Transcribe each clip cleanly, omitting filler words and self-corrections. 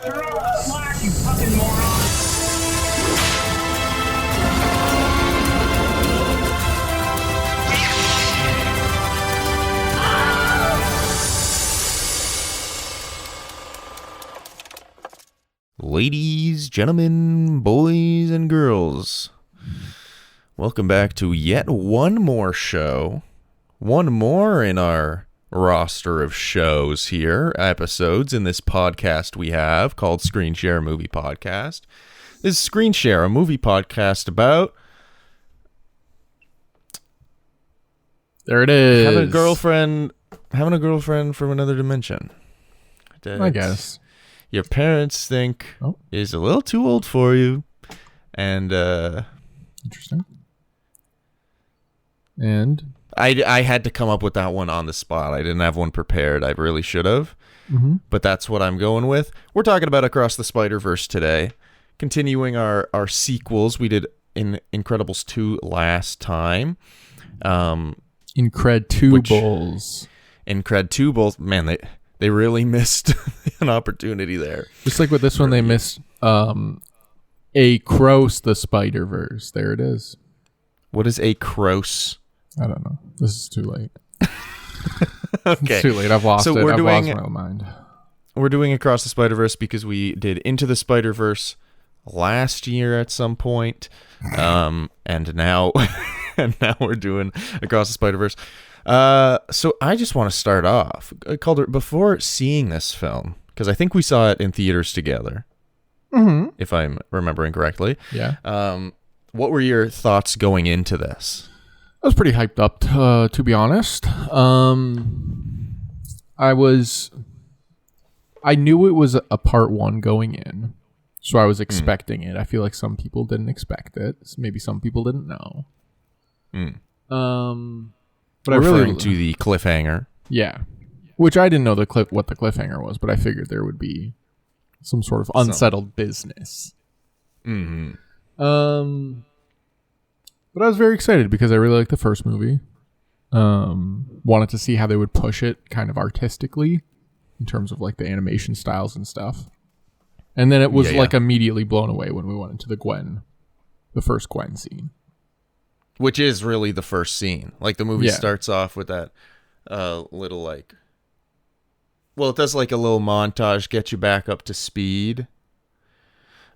They're all slack, you fucking moron! Ladies, gentlemen, boys, and girls, welcome back to yet one more show. One more in our roster of shows here, episodes in this podcast we have called Screen Share Movie Podcast. This is Screen Share, a movie podcast about There it is. having a girlfriend from another dimension. I guess. Your parents think is a little too old for you, and Interesting. And I had to come up with that one on the spot. I didn't have one prepared. I really should have, but that's what I'm going with. We're talking about Across the Spider-Verse today, continuing our sequels. We did in Incredibles 2 last time. Incredibles. Incredibles, man, they really missed an opportunity there. Just like with this one, they missed Across the Spider-Verse. There it is. What is Across? I don't know. This is too late. Okay. It's too late. I've lost So it. we're I've doing- lost my mind. We're doing Across the Spider-Verse because we did Into the Spider-Verse last year at some point, and now we're doing Across the Spider-Verse. So I just want to start off, Calder, before seeing this film, because I think we saw it in theaters together, if I'm remembering correctly. Yeah. What were your thoughts going into this? I was pretty hyped up, to be honest. I knew it was a part one going in, so I was expecting it. I feel like some people didn't expect it. Maybe some people didn't know. But I Referring really to the cliffhanger. yeah, which I didn't know what the cliffhanger was, but I figured there would be some sort of unsettled business. But I was very excited because I really liked the first movie. Wanted to see how they would push it kind of artistically in terms of like the animation styles and stuff. And then it was Yeah. like immediately blown away when we went into the first Gwen scene. Which is really the first scene. Like, the movie Yeah. starts off with that little, like... Well, it does, like, a little montage, get you back up to speed.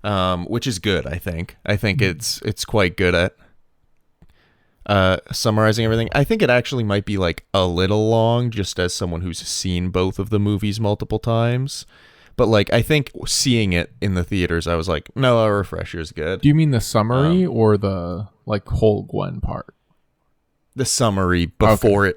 Which is good, I think. I think it's quite good at summarizing everything. I think it actually might be, like, a little long, just as someone who's seen both of the movies multiple times. But, like, I think seeing it in the theaters, I was like, no, a refresher's good. Do you mean the summary or the like whole Gwen part? The summary before it,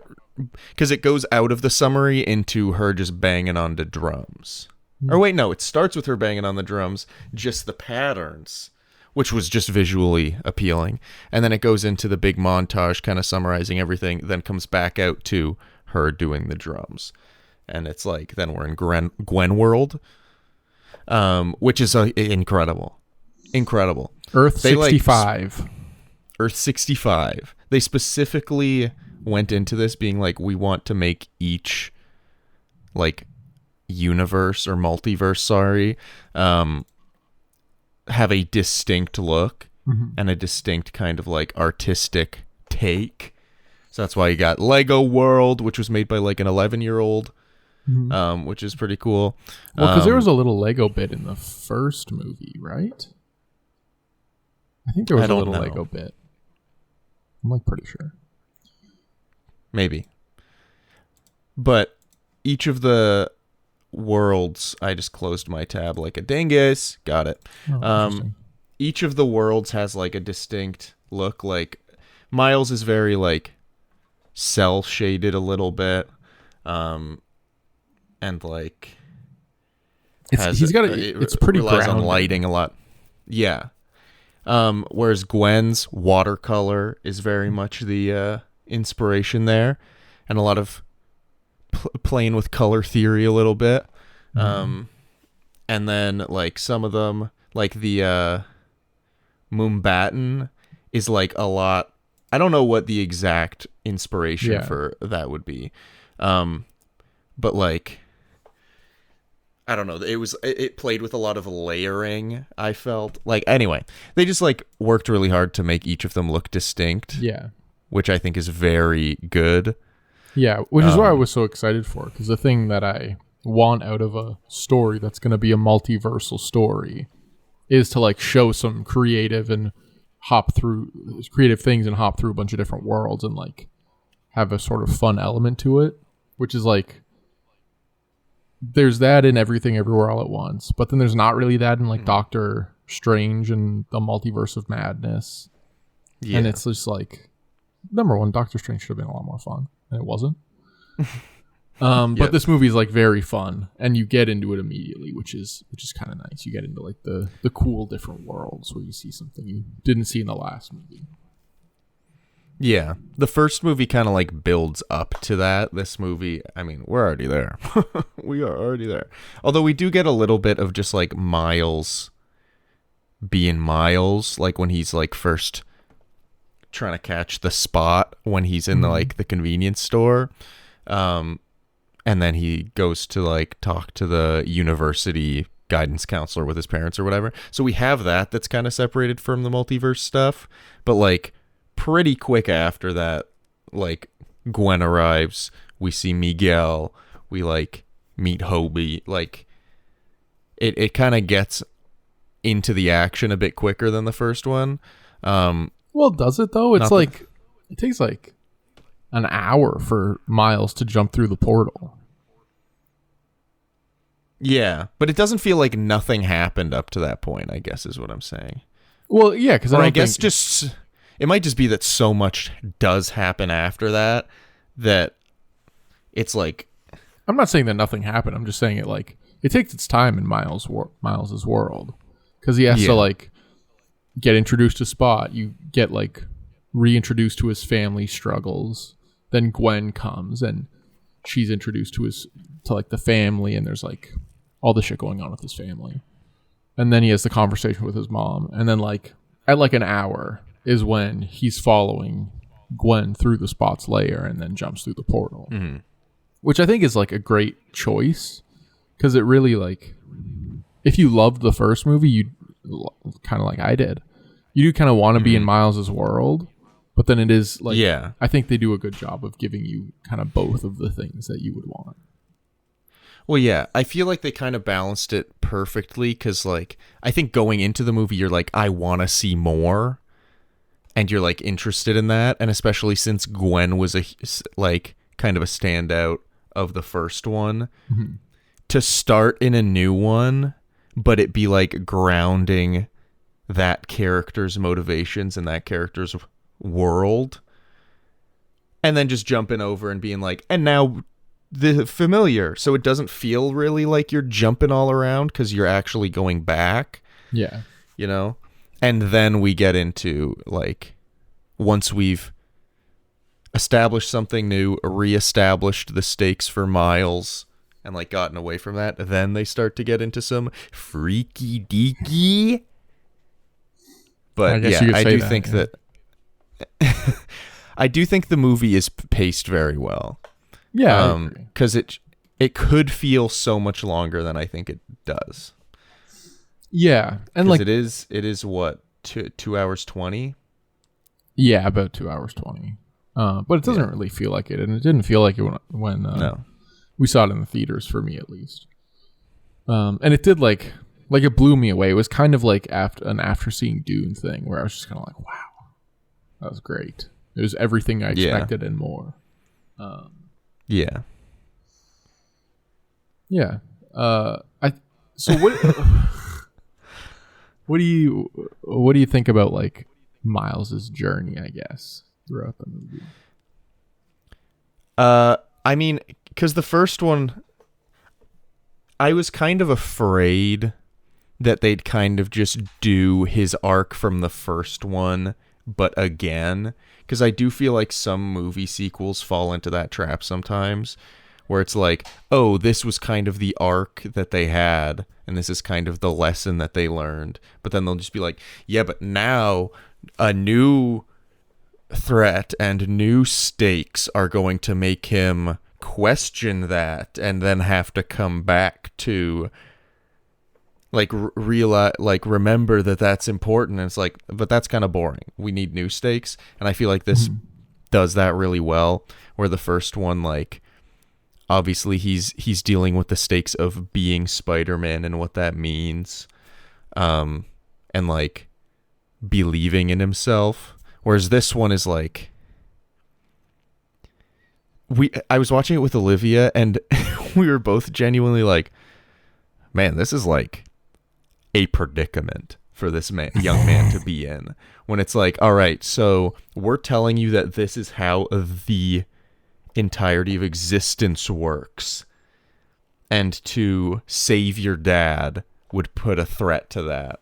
because it goes out of the summary into her just banging on the drums. Or wait, no, it starts with her banging on the drums, just the patterns, which was just visually appealing. And then it goes into the big montage kind of summarizing everything, then comes back out to her doing the drums. And it's like, then we're in Gwen world, which is incredible. Incredible. Earth They, like, 65. Earth 65. They specifically went into this being like, we want to make each like universe or multiverse, have a distinct look and a distinct kind of like artistic take. So that's why you got Lego World, which was made by like an 11-year-old, which is pretty cool. Well, because there was a little Lego bit in the first movie, right? I think there was I a don't little know. Lego bit. I'm like pretty sure. Maybe. But each of the worlds, I just closed my tab like a dingus. Got it. Interesting. Each of the worlds has like a distinct look. Like Miles is very like cell shaded a little bit. And like It's pretty relies on grounded. lighting a lot. Yeah. Whereas Gwen's watercolor is very much the inspiration there, and a lot of playing with color theory a little bit. And then like some of them, like the Mumbattan is like a lot. I don't know what the exact inspiration for that would be, but like I don't know. It played with a lot of layering, I felt. Like, anyway, they just like worked really hard to make each of them look distinct, Yeah. which I think is very good. Yeah, which is why I was so excited for, because the thing that I want out of a story that's going to be a multiversal story is to like show some creative things and hop through a bunch of different worlds and like have a sort of fun element to it, which is like there's that in Everything Everywhere All at Once, but then there's not really that in like Doctor Strange and the Multiverse of Madness. Yeah. And it's just like, number one, Doctor Strange should have been a lot more fun, and it wasn't. But this movie is like very fun, and you get into it immediately, which is kind of nice. You get into like the cool different worlds where you see something you didn't see in the last movie. Yeah. The first movie kind of like builds up to that. This movie, I mean, we're already there. We are already there. Although we do get a little bit of just like Miles being Miles, like when he's like first trying to catch the spot when he's in the like the convenience store. And then he goes to like talk to the university guidance counselor with his parents or whatever. So we have that's kind of separated from the multiverse stuff. But like pretty quick after that, like Gwen arrives, we see Miguel, we like meet Hobie. Like it kind of gets into the action a bit quicker than the first one. Well, does it though? It's Not like it takes like an hour for Miles to jump through the portal. Yeah, but it doesn't feel like nothing happened up to that point, I guess is what I'm saying. Well, yeah, because I guess just it might just be that so much does happen after that it's like, I'm not saying that nothing happened. I'm just saying it takes its time in Miles's world, because he has to like get introduced to Spot. You get like reintroduced to his family struggles. Then Gwen comes and she's introduced to like the family, and there's like all the shit going on with his family. And then he has the conversation with his mom, and then like at like an hour is when he's following Gwen through the Spot's lair and then jumps through the portal. Mm-hmm. Which I think is like a great choice, because it really like, if you loved the first movie, you kind of like I did, you do kind of want to be in Miles's world, but then it is like, I think they do a good job of giving you kind of both of the things that you would want. Well, yeah, I feel like they kind of balanced it perfectly, because like I think going into the movie you're like, I want to see more, and you're like interested in that, and especially since Gwen was a like kind of a standout of the first one, to start in a new one but it be like grounding that character's motivations and that character's world, and then just jumping over and being like, and now the familiar, so it doesn't feel really like you're jumping all around because you're actually going back. Yeah. You know? And then we get into like, once we've established something new, reestablished the stakes for Miles, and like gotten away from that, then they start to get into some freaky deaky. But yeah, I do think that I do think the movie is paced very well. Yeah, because it could feel so much longer than I think it does. Yeah, and like it is what 2 hours 20. Yeah, about 2 hours 20. But it doesn't really feel like it, and it didn't feel like it when no. We saw it in the theaters, for me at least. And it did like it blew me away. It was kind of like after seeing Dune thing, where I was just kind of like, wow, that was great. It was everything I expected and more. Yeah. Yeah. So what? What do you think about like Miles's journey, I guess, throughout the movie? I mean, because the first one, I was kind of afraid that they'd kind of just do his arc from the first one, but again, because I do feel like some movie sequels fall into that trap sometimes, where it's like, oh, this was kind of the arc that they had, and this is kind of the lesson that they learned, but then they'll just be like, yeah, but now a new threat and new stakes are going to make him question that and then have to come back to like realize, like remember that that's important. And it's like, but that's kind of boring. We need new stakes. And I feel like this does that really well, where the first one, like, obviously he's dealing with the stakes of being Spider-Man and what that means, and like believing in himself, whereas this one is like, I was watching it with Olivia and we were both genuinely like, man, this is like a predicament for this young man to be in, when it's like, all right, so we're telling you that this is how the entirety of existence works, and to save your dad would put a threat to that.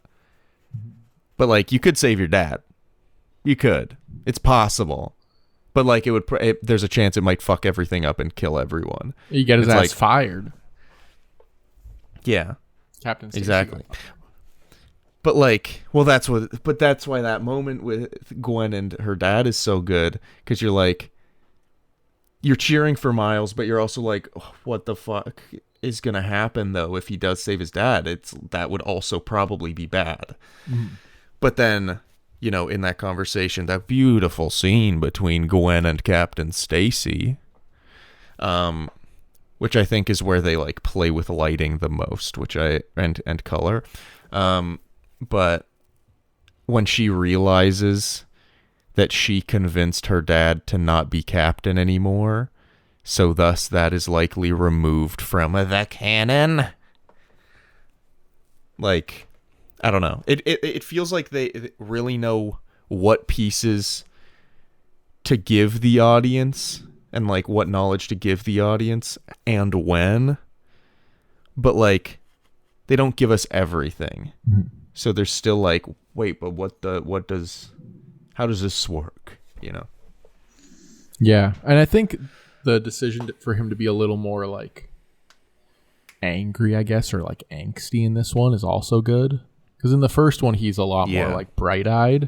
But like, you could save your dad, you could, it's possible, but like there's a chance it might fuck everything up and kill everyone. You get his it's ass like, fired. Yeah, Captain Stacy. exactly. But like, well, that's why that moment with Gwen and her dad is so good, because you're like, you're cheering for Miles, but you're also like, what the fuck is gonna happen though if he does save his dad? That would also probably be bad. But then, you know, in that conversation, that beautiful scene between Gwen and Captain Stacy, which I think is where they like play with lighting the most, and color. But when she realizes that she convinced her dad to not be captain anymore, so thus that is likely removed from the canon. Like, I don't know. It feels like they really know what pieces to give the audience and like what knowledge to give the audience and when, but like they don't give us everything. So there's still like, wait, but how does this work? You know? Yeah, and I think the decision for him to be a little more like angry, I guess, or like angsty in this one is also good. Because in the first one, he's a lot more like bright-eyed,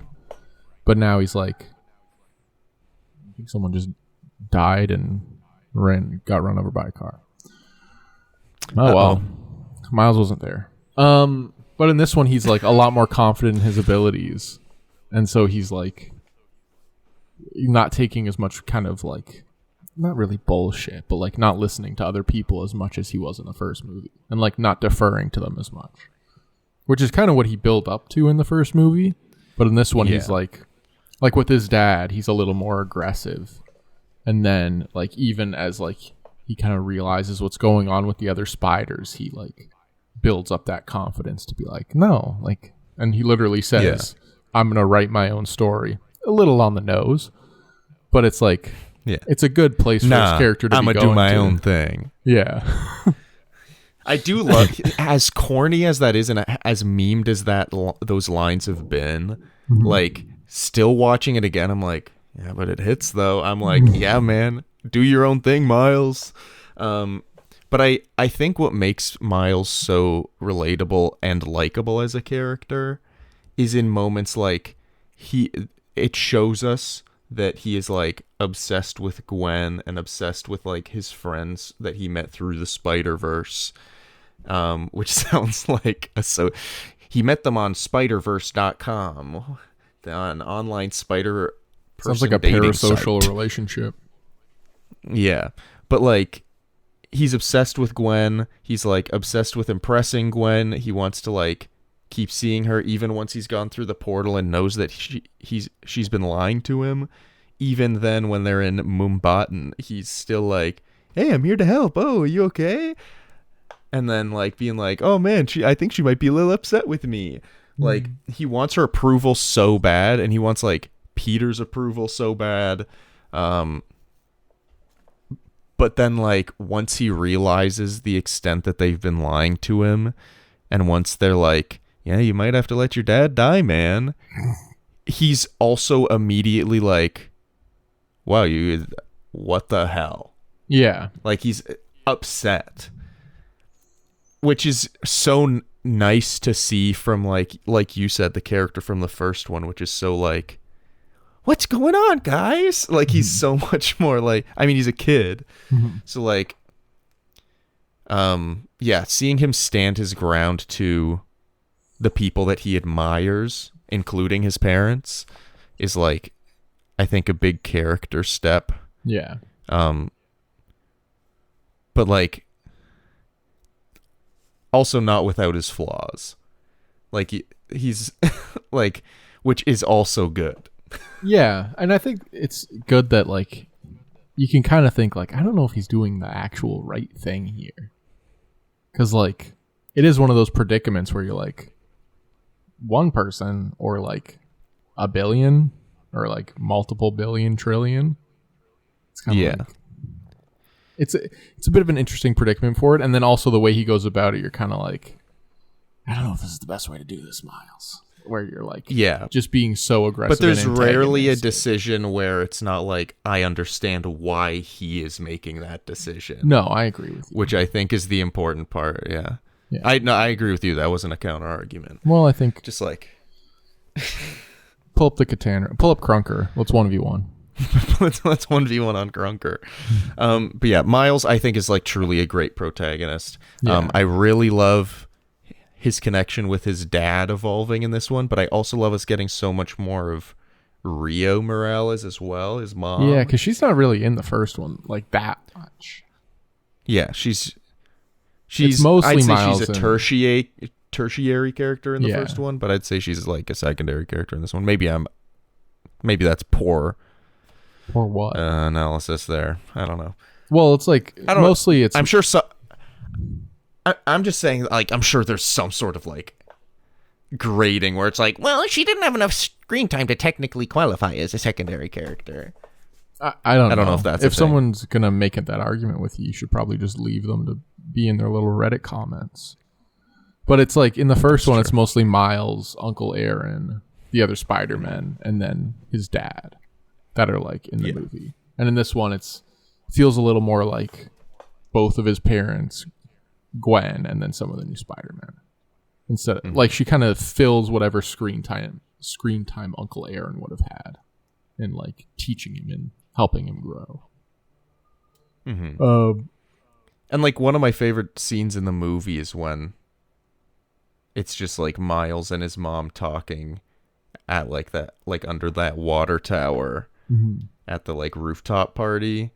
but now he's like, I think someone just died and got run over by a car. Oh well, Miles wasn't there. But in this one, he's like a lot more confident in his abilities, and so he's like not taking as much kind of like, not really bullshit, but like not listening to other people as much as he was in the first movie, and like not deferring to them as much, which is kind of what he built up to in the first movie. But in this one, he's like with his dad, he's a little more aggressive, and then like even as like he kind of realizes what's going on with the other spiders, he like builds up that confidence to be like, no, like, and he literally says, I'm gonna write my own story. A little on the nose, but it's like, it's a good place for his character to be going. I'm gonna do my own thing. Yeah. I do love, as corny as that is, and as memed as those lines have been, like, still watching it again, I'm like, yeah, but it hits though. I'm like, yeah, man, do your own thing, Miles. But I think what makes Miles so relatable and likable as a character is in moments like it shows us that he is like obsessed with Gwen and obsessed with like his friends that he met through the Spider-Verse, which sounds like he met them on spiderverse.com, an online spider person. Sounds like a parasocial relationship. Yeah, but like, he's obsessed with Gwen. He's like obsessed with impressing Gwen. He wants to like keep seeing her even once he's gone through the portal and knows that she's been lying to him. Even then, when they're in Mumbattan, he's still like, hey, I'm here to help. Oh, are you okay? And then like being like, oh man, I think she might be a little upset with me. Like, he wants her approval so bad, and he wants like Peter's approval so bad. But then, like, once he realizes the extent that they've been lying to him, and once they're like, yeah, you might have to let your dad die, man, he's also immediately like, wow, what the hell? Yeah. Like, he's upset. Which is so nice to see from, like you said, the character from the first one, which is so, like, what's going on, guys? Like, he's so much more like, I mean, he's a kid. So like, yeah, seeing him stand his ground to the people that he admires, including his parents, is like, I think, a big character step. Yeah. But like, also not without his flaws. Like he's like, which is also good. Yeah, and I think it's good that like you can kind of think like, I don't know if he's doing the actual right thing here, because like it is one of those predicaments where you're like, one person or like a billion or like multiple billion trillion. It's kind of Yeah. like, it's a bit of an interesting predicament for it, and then also the way he goes about it, you're kind of like, I don't know if this is the best way to do this, Miles. Where you're like, Yeah. just being so aggressive. But there's and rarely a antagonistic. decision where it's not like, I understand why he is making that decision. No, I agree with you. Which I think is the important part. Yeah. Yeah. I agree with you. That wasn't a counter argument. Well, I think Just like, pull up the Katana, pull up Crunker. Let's 1v1. let's 1v1 on Grunker. But yeah, Miles, I think, is like truly a great protagonist. Yeah. I really love his connection with his dad evolving in this one, but I also love us getting so much more of Rio Morales as well, his mom. Yeah, because she's not really in the first one like that much. Yeah, she's mostly I'd say Miles she's a and- tertiary character in the Yeah. first one, but I'd say she's like a secondary character in this one. Maybe that's poor Or what? analysis there. I don't know. Well, it's like I don't know. mostly it's I'm sure I'm just saying, like, I'm sure there's some sort of like grading where it's like, well, she didn't have enough screen time to technically qualify as a secondary character. I don't know if that's a if thing. someone's gonna make it that argument with you, you should probably just leave them to be in their little Reddit comments. But it's like in the first one, it's mostly Miles, Uncle Aaron, the other Spider-Men, and then his dad that are like in the Yeah. movie. And in this one, it feels a little more like both of his parents, Gwen, and then some of the new Spider-Man. Instead of, like, she kind of fills whatever screen time Uncle Aaron would have had in like teaching him and helping him grow. And like one of my favorite scenes in the movie is when it's just like Miles and his mom talking at like that, like under that water tower at the like rooftop party.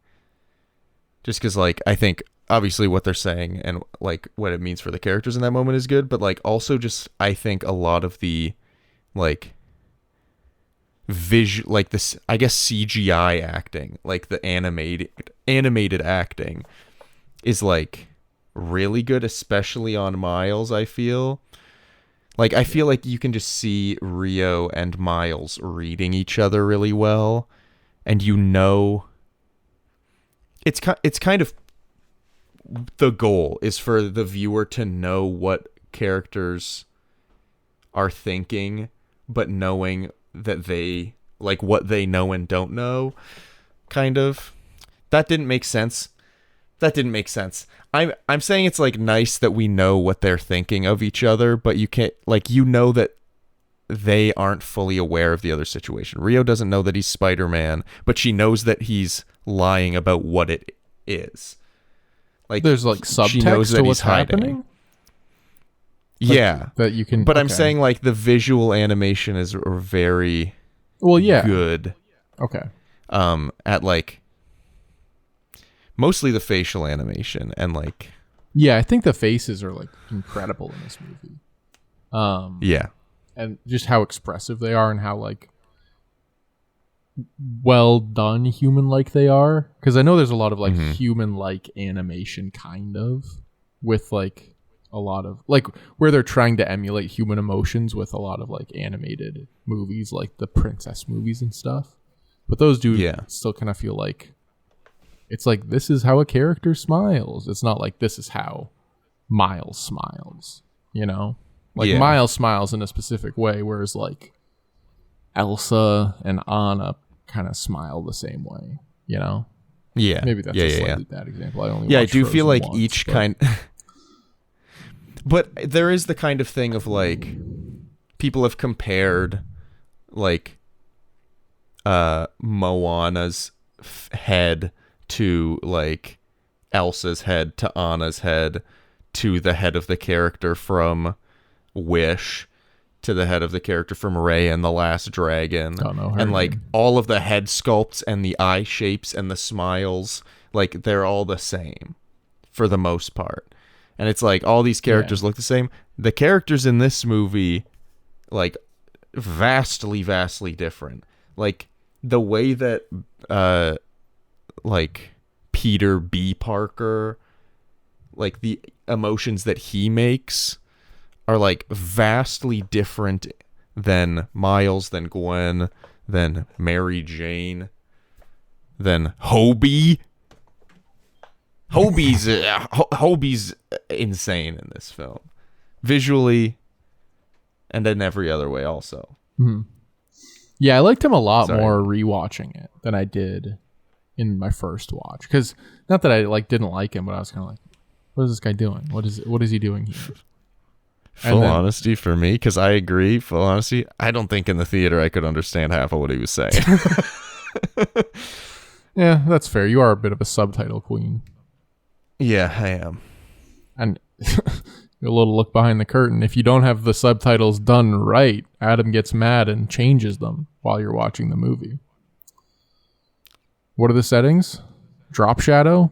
Just because like I think obviously what they're saying and like what it means for the characters in that moment is good, but like also just I think a lot of the like like this, I guess, CGI acting, like the animated acting is like really good, especially on Miles. I feel like you can just see Rio and Miles reading each other really well, and you know it's kind of the goal is for the viewer to know what characters are thinking, but knowing that they like what they know and don't know. Kind of. That didn't make sense. I'm saying it's like nice that we know what they're thinking of each other, but you can't, like, you know that they aren't fully aware of the other situation. Rio doesn't know that he's Spider-Man, but she knows that he's lying about what it is. Like, There's like she knows subtext that to he's what's hiding. happening. Yeah, That you can. but I'm okay. saying like the visual animation is very well, yeah. good. Okay. At like mostly the facial animation and like Yeah, I think the faces are like incredible in this movie. yeah. And just how expressive they are and how like well done human like they are, because I know there's a lot of like human like animation kind of with like a lot of like where they're trying to emulate human emotions with a lot of like animated movies like the princess movies and stuff, but those do still kind of feel like it's like this is how a character smiles. It's not like this is how Miles smiles, you know? Like Yeah. Miles smiles in a specific way, whereas like Elsa and Anna kind of smile the same way, you know? Yeah. Maybe that's yeah, a yeah, slightly yeah. bad example. I only Yeah, I watched do feel Frozen like once, each but- kind but there is the kind of thing of like people have compared like Moana's head to like Elsa's head to Anna's head to the head of the character from Wish to the head of the character from Raya and the Last Dragon. Don't know her and like name. all of the head sculpts and the eye shapes and the smiles, like they're all the same for the most part. And it's like all these characters look the same. The characters in this movie, like, vastly different. Like the way that like Peter B. Parker, like the emotions that he makes are like vastly different than Miles, than Gwen, than Mary Jane, than Hobie. Hobie's insane in this film, visually, and in every other way also. Yeah, I liked him a lot Sorry. more rewatching it than I did in my first watch. Because not that I like didn't like him, but I was kind of like, what is this guy doing? What is he doing here? Full honesty for me, because I agree. Full honesty, I don't think in the theater I could understand half of what he was saying. Yeah, that's fair. You are a bit of a subtitle queen. Yeah, I am. And a little look behind the curtain. If you don't have the subtitles done right, Adam gets mad and changes them while you're watching the movie. What are the settings? Drop shadow?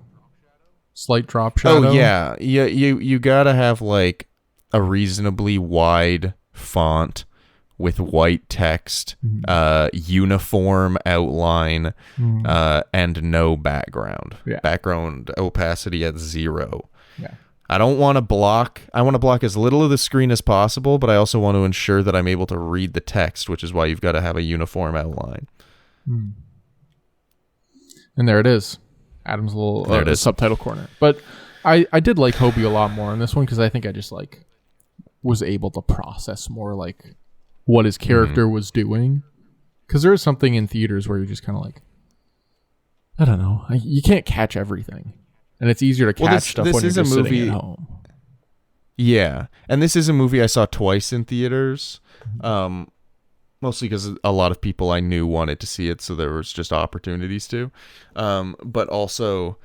Slight drop shadow? Oh yeah, you gotta have like a reasonably wide font with white text, uniform outline, and no background. Yeah. Background opacity at 0. Yeah. I don't want to block. I want to block as little of the screen as possible, but I also want to ensure that I'm able to read the text, which is why you've got to have a uniform outline. And there it is. Adam's little There it is. subtitle corner. But I did like Hobie a lot more in this one because I think I just like was able to process more like what his character was doing. Because there is something in theaters where you're just kind of like, I don't know, you can't catch everything, and it's easier to catch stuff this when you're is a just sitting movie- at home. Yeah, and this is a movie I saw twice in theaters, mostly because a lot of people I knew wanted to see it, so there was just opportunities to. But also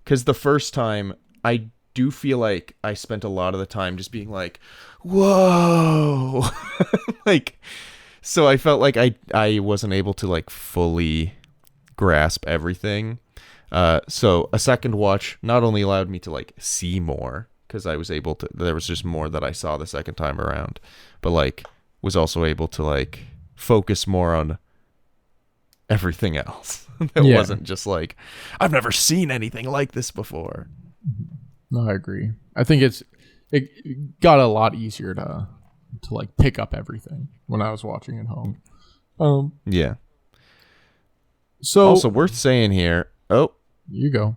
because the first time, I do feel like I spent a lot of the time just being like, whoa! Like, so I felt like I wasn't able to like fully grasp everything. So a second watch not only allowed me to like see more, because I was able to, there was just more that I saw the second time around, but like was also able to like focus more on everything else. It Yeah. wasn't just like, I've never seen anything like this before. No, I agree. I think it got a lot easier to like pick up everything when I was watching at home. Yeah. So Also worth saying here. Oh, you go.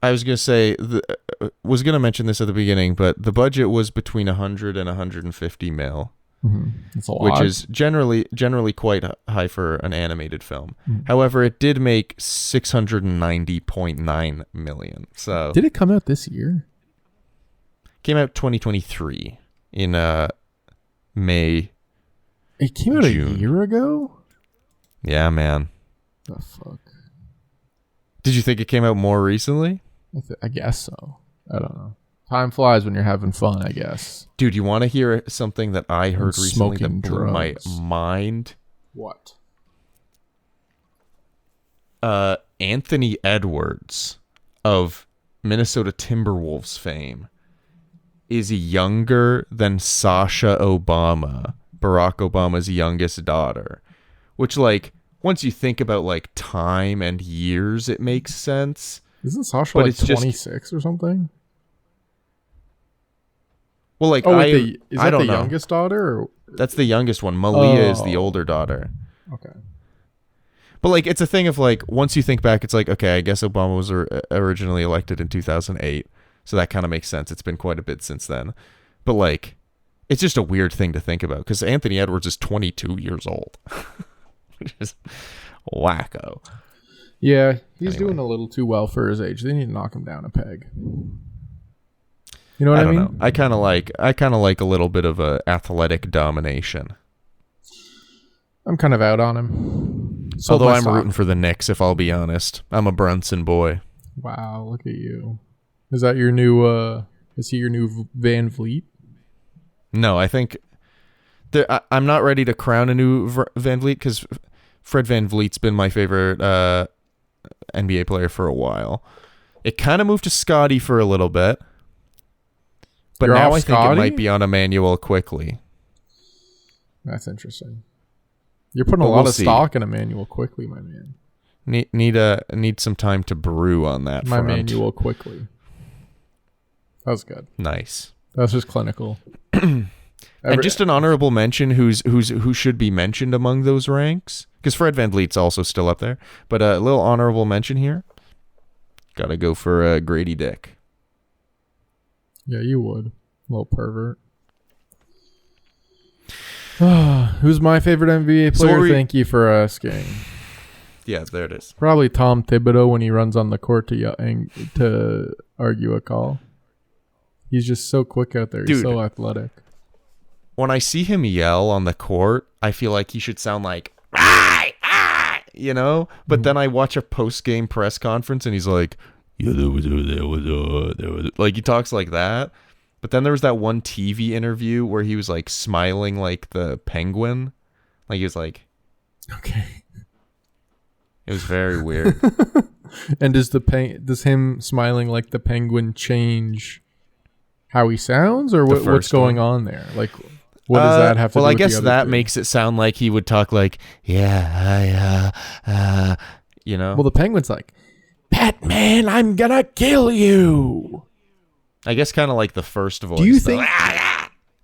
I was gonna say was gonna mention this at the beginning, but the budget was between 100 and 150 mil, It's a lot. which is generally quite high for an animated film. However, it did make 690.9 million. So Did it come out this year? came out 2023 in May. It came out June. a year ago? Yeah, man. The fuck? Did you think it came out more recently? I guess so. I don't know. Time flies when you're having fun, I guess. Dude, you want to hear something that I heard recently smoking that blew my drugs. mind? What? Anthony Edwards of Minnesota Timberwolves fame is younger than Sasha Obama, Barack Obama's youngest daughter, which, like, once you think about like time and years, it makes sense. Isn't Sasha But like it's just- 26 or something? Well, like, Oh, I wait, is I that don't the know. youngest daughter? Or? That's the youngest one. Malia is the Oh. older daughter. Okay. But like, it's a thing of like, once you think back, it's like, okay, I guess Obama was originally elected in 2008, so that kind of makes sense. It's been quite a bit since then. But like, it's just a weird thing to think about because Anthony Edwards is 22 years old, which is wacko. Yeah, he's Anyway. doing a little too well for his age. They need to knock him down a peg. You know what I I, don't mean? know. I kind of like a little bit of a athletic domination. I'm kind of out on him. Sold Although my I'm stock. rooting for the Knicks, if I'll be honest. I'm a Brunson boy. Wow, look at you. Is that your new, is he your new Van Vliet? No, I think I'm not ready to crown a new Van Vliet because Fred Van Vliet's been my favorite NBA player for a while. It kind of moved to Scotty for a little bit. But You're now off I think Scotty? it might be on Emmanuel Quickly. That's interesting. You're putting But a lot we'll of see. stock in Emmanuel Quickly, my man. Need some time to brew on that My front. Emmanuel Quickly. That was good. Nice. That was just clinical. And just an honorable mention who should be mentioned among those ranks, because Fred Van Vliet's also still up there, but a little honorable mention here. Got to go for Grady Dick. Yeah, you would. Little pervert. Who's my favorite NBA So player? Thank you for asking. Yeah, there it is. Probably Tom Thibodeau when he runs on the court to argue a call. He's just so quick out there. He's Dude. so athletic. When I see him yell on the court, I feel like he should sound like, you know? But then I watch a post-game press conference and he's like, yeah, there was. Like, he talks like that. But then there was that one TV interview where he was like smiling like the penguin. Like he was like, Okay. it was very weird. And does him smiling like the penguin change how he sounds, or what's first going one. on there? Like, what does that have to do Well, I with guess the other that two? makes it sound like he would talk like, yeah, you know? Well, the penguin's like, Batman, I'm gonna kill you. I guess kind of like the first voice. Do you though. think?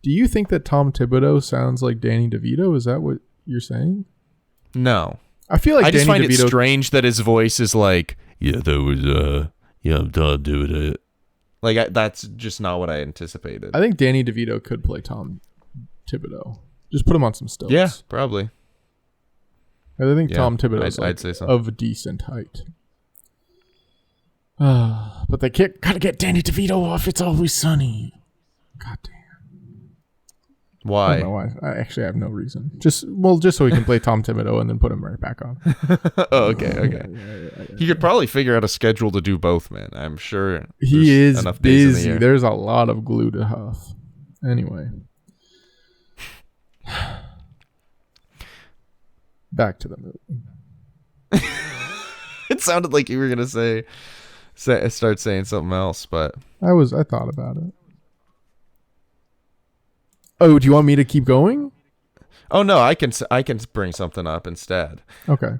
Do you think that Tom Thibodeau sounds like Danny DeVito? Is that what you're saying? No. I feel like I just Danny find it DeVito. strange that his voice is like, yeah, there was, yeah, I'm done doing it. Like, that's just not what I anticipated. I think Danny DeVito could play Tom Thibodeau. Just put him on some stilts. Yeah, probably. I think Yeah, Tom Thibodeau's I'd like say so. of decent height. But they gotta get Danny DeVito off. It's Always Sunny. God damn. I Why? don't know why. I actually have no reason. Just so he can play Tom Thibodeau and then put him right back on. Oh, okay. He could probably figure out a schedule to do both, man. I'm sure He there's is enough days in the busy. year. There's a lot of glue to huff. Anyway. Back to the movie. It sounded like you were gonna start saying something else, but I thought about it. Oh, do you want me to keep going? oh no, I can bring something up instead. Okay.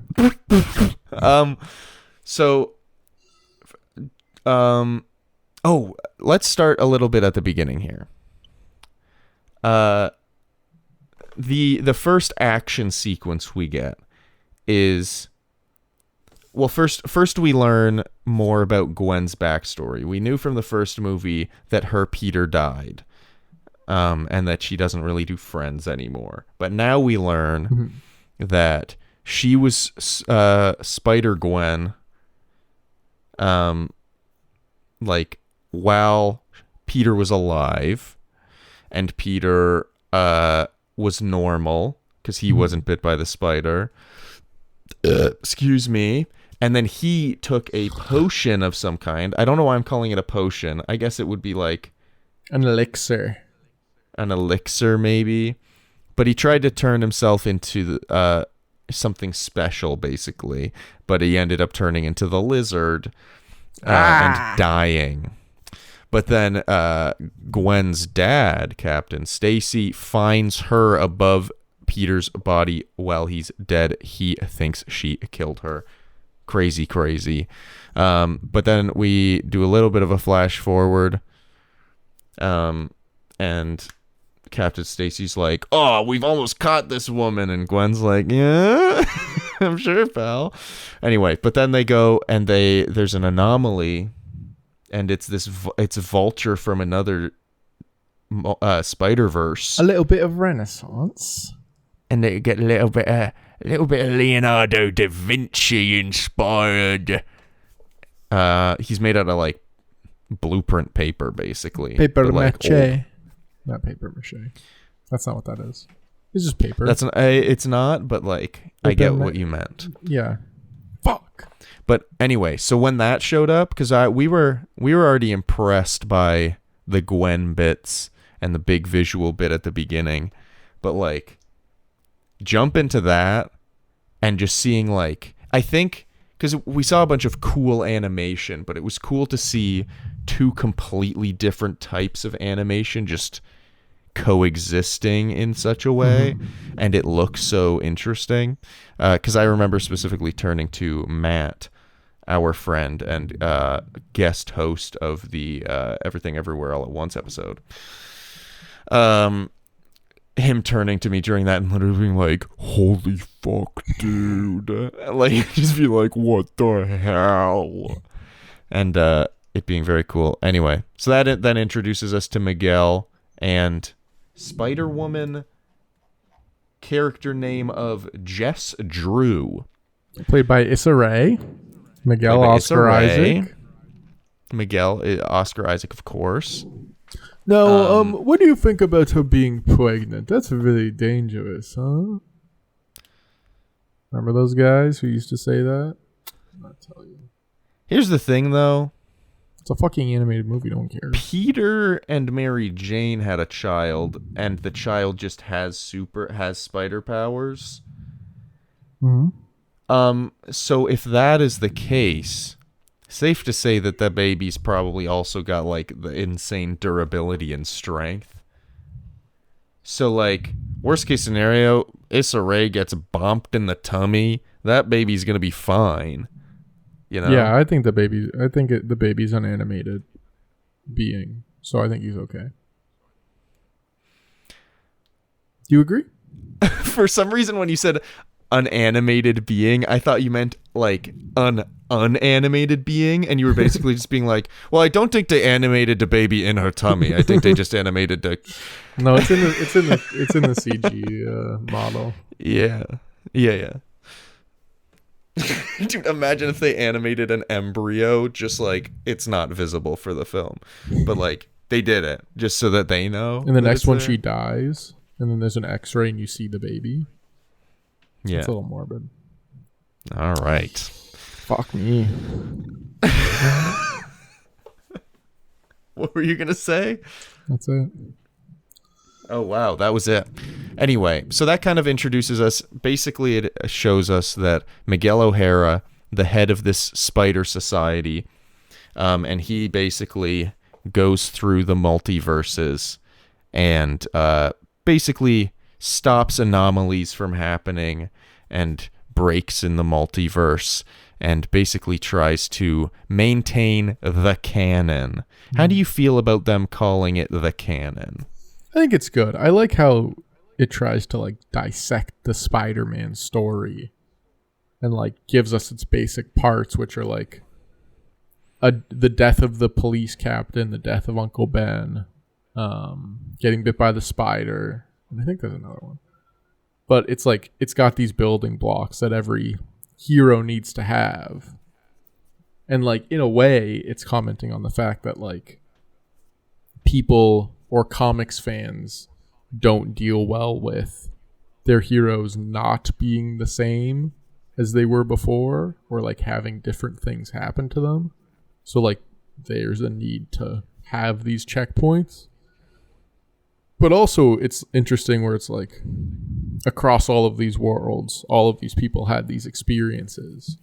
Let's start a little bit at the beginning here. The first action sequence we get is, well, first we learn more about Gwen's backstory. We knew from the first movie that her Peter died, and that she doesn't really do friends anymore. But now we learn that she was Spider Gwen, like while Peter was alive, and Peter was normal because he wasn't bit by the spider. Excuse me. And then he took a potion of some kind. I don't know why I'm calling it a potion. I guess it would be like An elixir. an elixir, maybe. But he tried to turn himself into something special, basically. But he ended up turning into the lizard and dying. But then Gwen's dad, Captain Stacy, finds her above Peter's body while he's dead. He thinks she killed her. Crazy. But then we do a little bit of a flash forward. And Captain Stacy's like, oh, we've almost caught this woman. And Gwen's like, yeah, I'm sure, pal. Anyway, but then they go and there's an anomaly. And it's a vulture from another Spider-Verse. A little bit of Renaissance. And they get a little bit of Leonardo da Vinci inspired. He's made out of like blueprint paper, basically. Paper But, like, mache. Not paper mache. That's not what that is. It's just paper. It's not, but like I But get then what that- you meant. Yeah. Fuck. But anyway, so when that showed up, because we were already impressed by the Gwen bits and the big visual bit at the beginning, but like jump into that and just seeing like, I think because we saw a bunch of cool animation, but it was cool to see two completely different types of animation just coexisting in such a way, and it looks so interesting. Because I remember specifically turning to Matt, our friend and guest host of the Everything Everywhere All at Once episode. Him turning to me during that and literally being like, "Holy fuck, dude!" Like just be like, "What the hell?" And it being very cool. Anyway, so that then introduces us to Miguel and Spider-Woman, character name of Jess Drew, Played by Issa Rae. Miguel Played by Oscar Issa Rae. Isaac. Miguel Oscar Isaac, of course. Now, what do you think about her being pregnant? That's really dangerous, huh? Remember those guys who used to say that? I'll tell you. Here's the thing, though. It's a fucking animated movie. No one cares. Peter and Mary Jane had a child, and the child just has spider powers. Mm-hmm. So if that is the case, safe to say that the baby's probably also got like the insane durability and strength. So like worst case scenario, Issa Rae gets bumped in the tummy. That baby's gonna be fine. You know? Yeah, I think the baby's an animated being, so I think he's okay. Do you agree? For some reason, when you said unanimated being, I thought you meant like unanimated being, and you were basically just being like, well, I don't think they animated the baby in her tummy. I think they just animated the. No, it's in the CG model. Yeah. Dude, imagine if they animated an embryo just like it's not visible for the film, but like they did it just so that they know. And the that next it's one, there. she dies, and then there's an X-ray, and you see the baby. Yeah. It's a little morbid. All right. Fuck me. What were you gonna say? That's it. Oh, wow. That was it. Anyway, so that kind of introduces us. Basically, it shows us that Miguel O'Hara, the head of this spider society, and he basically goes through the multiverses and basically stops anomalies from happening and breaks in the multiverse and basically tries to maintain the canon. How do you feel about them calling it the canon? I think it's good. I like how it tries to like dissect the Spider-Man story and like gives us its basic parts, which are like the death of the police captain, the death of Uncle Ben, getting bit by the spider, and I think there's another one. But it's like it's got these building blocks that every hero needs to have. And like in a way, it's commenting on the fact that like people or comics fans don't deal well with their heroes not being the same as they were before, or like having different things happen to them. So like there's a need to have these checkpoints. But also it's interesting where it's like across all of these worlds, all of these people had these experiences.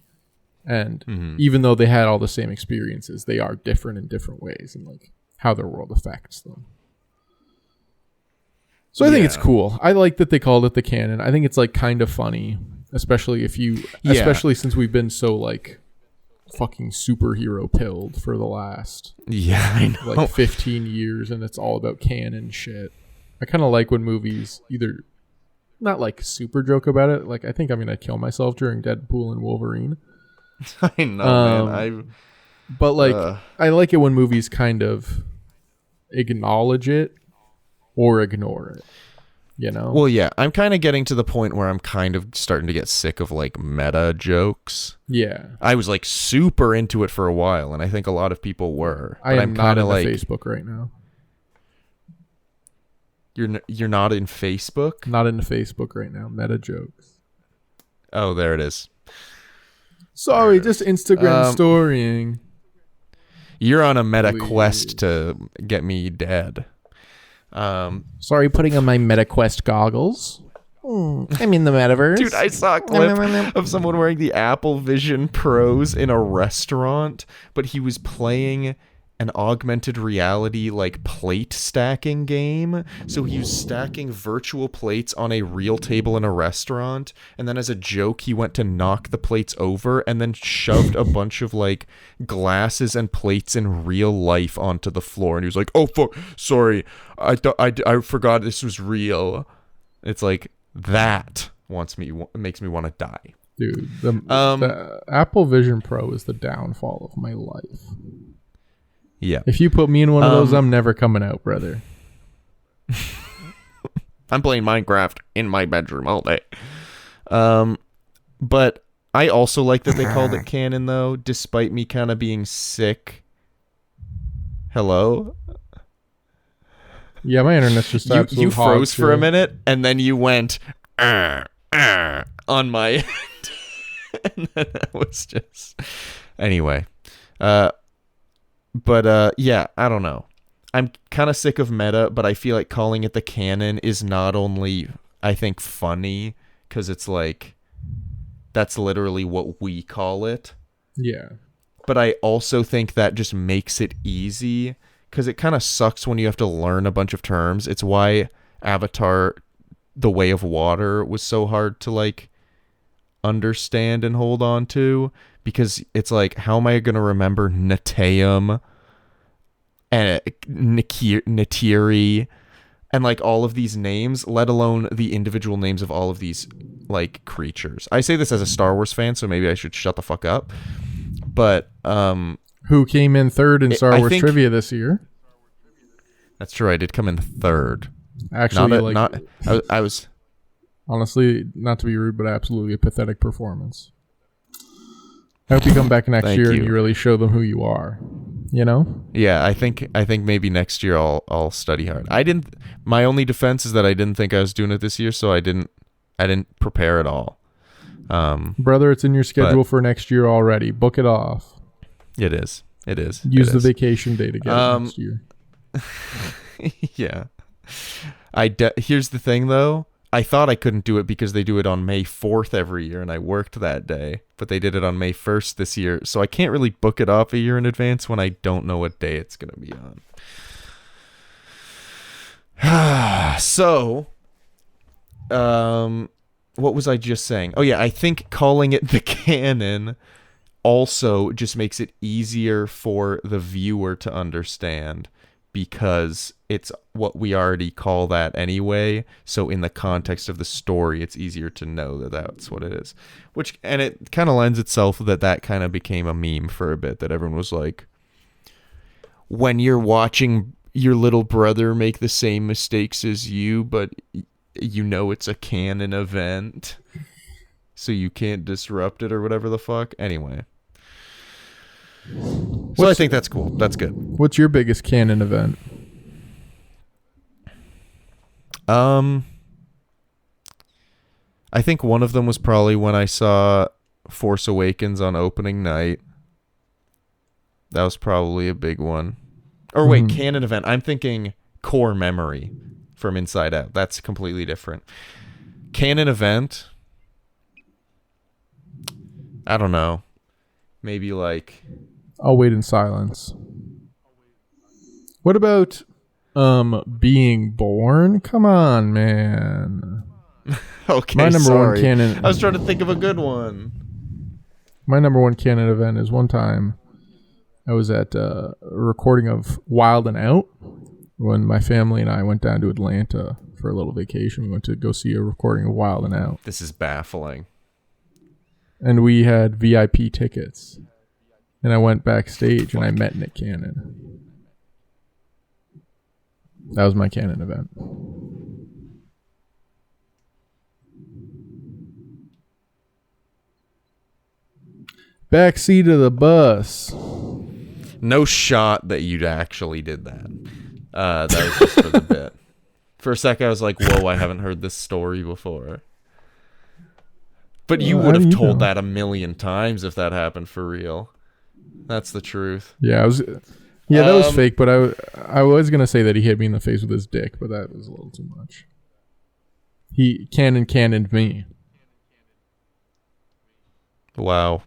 And even though they had all the same experiences, they are different in different ways and like how their world affects them. So I think it's cool. I like that they called it the canon. I think it's like kind of funny, especially especially since we've been so like fucking superhero pilled for the last I know. like 15 years, and it's all about canon shit. I kind of like when movies either not like super joke about it. Like I think I'm gonna kill myself during Deadpool and Wolverine. I know, man. But like I like it when movies kind of acknowledge it or ignore it, you know? Well, yeah, I'm kind of getting to the point where I'm kind of starting to get sick of like meta jokes. Yeah. I was like super into it for a while, and I think a lot of people were. I am I'm not kind on of like Facebook right now. You're not in Facebook? Not into Facebook right now. Meta jokes. Oh, there it is. Sorry, just Instagram storying. You're on a meta Please. quest to get me dead. Sorry, putting on my MetaQuest goggles. I'm in the metaverse. Dude, I saw a clip of someone wearing the Apple Vision Pros in a restaurant, but he was playing an augmented reality like plate stacking game. So he was stacking virtual plates on a real table in a restaurant, and then as a joke he went to knock the plates over and then shoved a bunch of like glasses and plates in real life onto the floor, and he was like, "Oh fuck, sorry. I forgot this was real." It's like that makes me want to die. Dude, the Apple Vision Pro is the downfall of my life. Yeah. If you put me in one of those, I'm never coming out, brother. I'm playing Minecraft in my bedroom all day. But I also like that they called it canon, though, despite me kind of being sick. Hello? Yeah, my internet's just absolute You froze hog for a shit. minute, and then you went on my end. And then that was just... Anyway. But yeah, I don't know. I'm kind of sick of meta, but I feel like calling it the canon is not only, I think, funny, because it's like, that's literally what we call it. Yeah. But I also think that just makes it easy, because it kind of sucks when you have to learn a bunch of terms. It's why Avatar, The Way of Water was so hard to like understand and hold on to, because it's like, how am I going to remember Nateum and Natiri and like all of these names, let alone the individual names of all of these like creatures. I say this as a Star Wars fan, so maybe I should shut the fuck up. But Who came in third in Star I Wars think- trivia this year? that's true, I did come in third. Actually, I was honestly, not to be rude, but absolutely a pathetic performance. I hope you come back next Thank year and you. you really show them who you are. You know? Yeah, I think maybe next year I'll study hard. My only defense is that I didn't think I was doing it this year, so I didn't prepare at all. Brother, it's in your schedule for next year already. Book it off. It is. Use the vacation day to get it next year. Yeah. Here's the thing though. I thought I couldn't do it because they do it on May 4th every year, and I worked that day. But they did it on May 1st this year, so I can't really book it off a year in advance when I don't know what day it's going to be on. So, what was I just saying? Oh yeah, I think calling it the canon also just makes it easier for the viewer to understand, because it's what we already call that anyway. So in the context of the story, it's easier to know that that's what it is. And it kind of lends itself that kind of became a meme for a bit, that everyone was like, when you're watching your little brother make the same mistakes as you, but you know it's a canon event, so you can't disrupt it or whatever the fuck. Anyway. So I think that's cool. That's good. What's your biggest canon event? I think one of them was probably when I saw Force Awakens on opening night. That was probably a big one. Or wait, canon event. I'm thinking core memory from Inside Out. That's completely different. Canon event. I don't know. Maybe like... I'll wait in silence. What about being born? Come on, man. Okay, My number one sorry. canon. I was trying to think of a good one. My number one canon event is one time I was at a recording of Wild and Out when my family and I went down to Atlanta for a little vacation. We went to go see a recording of Wild and Out. This is baffling. And we had VIP tickets. And I went backstage and I met Nick Cannon. That was my canon event. Backseat of the bus. No shot that you'd actually did that. That was just for the bit. For a sec, I was like, whoa, I haven't heard this story before. But you Well, would how do have you told know? that a million times if that happened for real. That's the truth. Yeah, that was Um, fake. But I was gonna say that he hit me in the face with his dick, but that was a little too much. He cannoned me. Wow.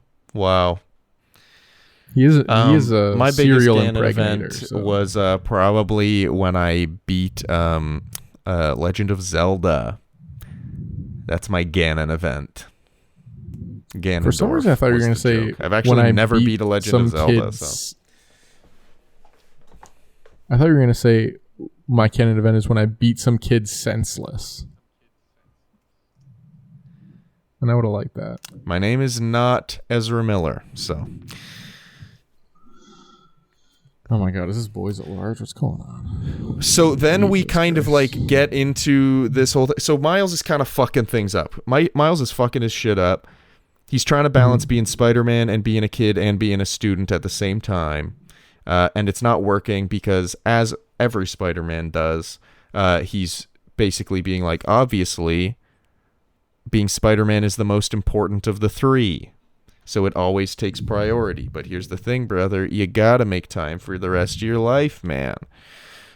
He is a my biggest serial Ganon impregnator. event So. was probably when I beat Legend of Zelda. That's my Ganon event. Ganondorf. For some reason, I thought you were was going the to say joke. I've actually never beat a Legend some of Zelda. kids. So. I thought you were going to say my canon event is when I beat some kids senseless. And I would have liked that. My name is not Ezra Miller, so Oh my god, is this Boys at Large? What's going on? so then we Jesus kind of Christ. like get into this whole thing. So Miles is kind of fucking things up. Miles is fucking his shit up. He's trying to balance being Spider-Man and being a kid and being a student at the same time. And it's not working because, as every Spider-Man does, he's basically being like, obviously, being Spider-Man is the most important of the three. So it always takes priority. But here's the thing, brother. You gotta make time for the rest of your life, man.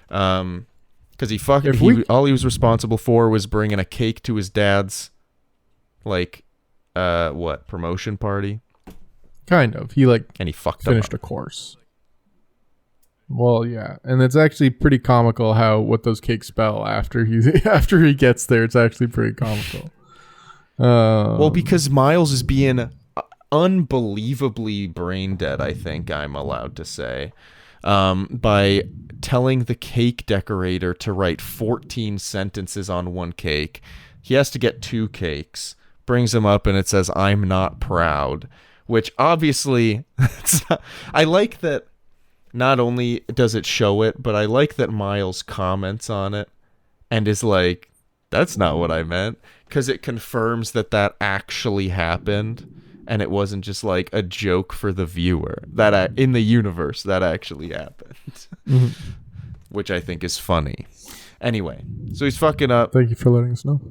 Because all he was responsible for was bringing a cake to his dad's, like, promotion party. Kind of. He like And he fucked finished up. a course. Well, yeah, and it's actually pretty comical how what those cakes spell after he gets there. It's actually pretty comical. Well, because Miles is being unbelievably brain dead, I think I'm allowed to say, by telling the cake decorator to write 14 sentences on one cake. He has to get 2 cakes, brings them up, and it says, "I'm not proud," which obviously, I like that. Not only does it show it, but I like that Miles comments on it and is like, that's not what I meant, because it confirms that actually happened and it wasn't just like a joke for the viewer. That in the universe, that actually happened, which I think is funny. Anyway, so he's fucking up. Thank you for letting us know.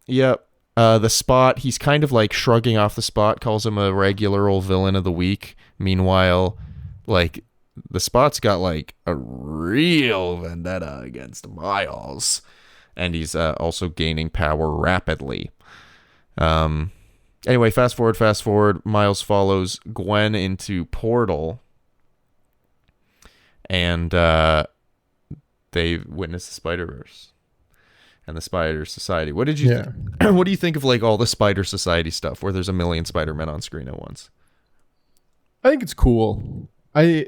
Yep. The Spot, he's kind of like shrugging off the Spot, calls him a regular old villain of the week. Meanwhile, like, the Spot's got like a real vendetta against Miles, and he's also gaining power rapidly. Anyway, fast forward. Miles follows Gwen into Portal, and they witness the Spider-Verse and the Spider Society. What did you what do you think of like all the Spider Society stuff where there's a million Spider-Men on screen at once? I think it's cool. I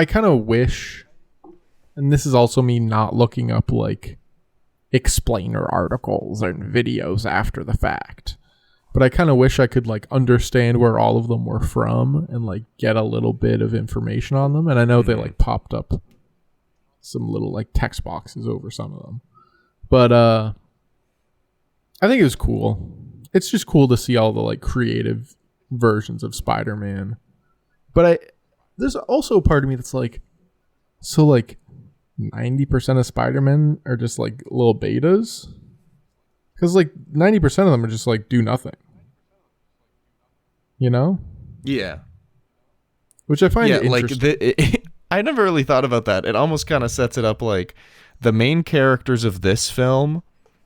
kind of wish, and this is also me not looking up like explainer articles and videos after the fact, but I kind of wish I could like understand where all of them were from and like get a little bit of information on them. And I know they like popped up some little like text boxes over some of them, but I think it was cool. It's just cool to see all the like creative versions of Spider-Man. But there's also a part of me that's like, so like 90% of Spider-Men are just like little betas? Because like 90% of them are just like do nothing. You know? Yeah. Which I find interesting. Like I never really thought about that. It almost kind of sets it up like the main characters of this film.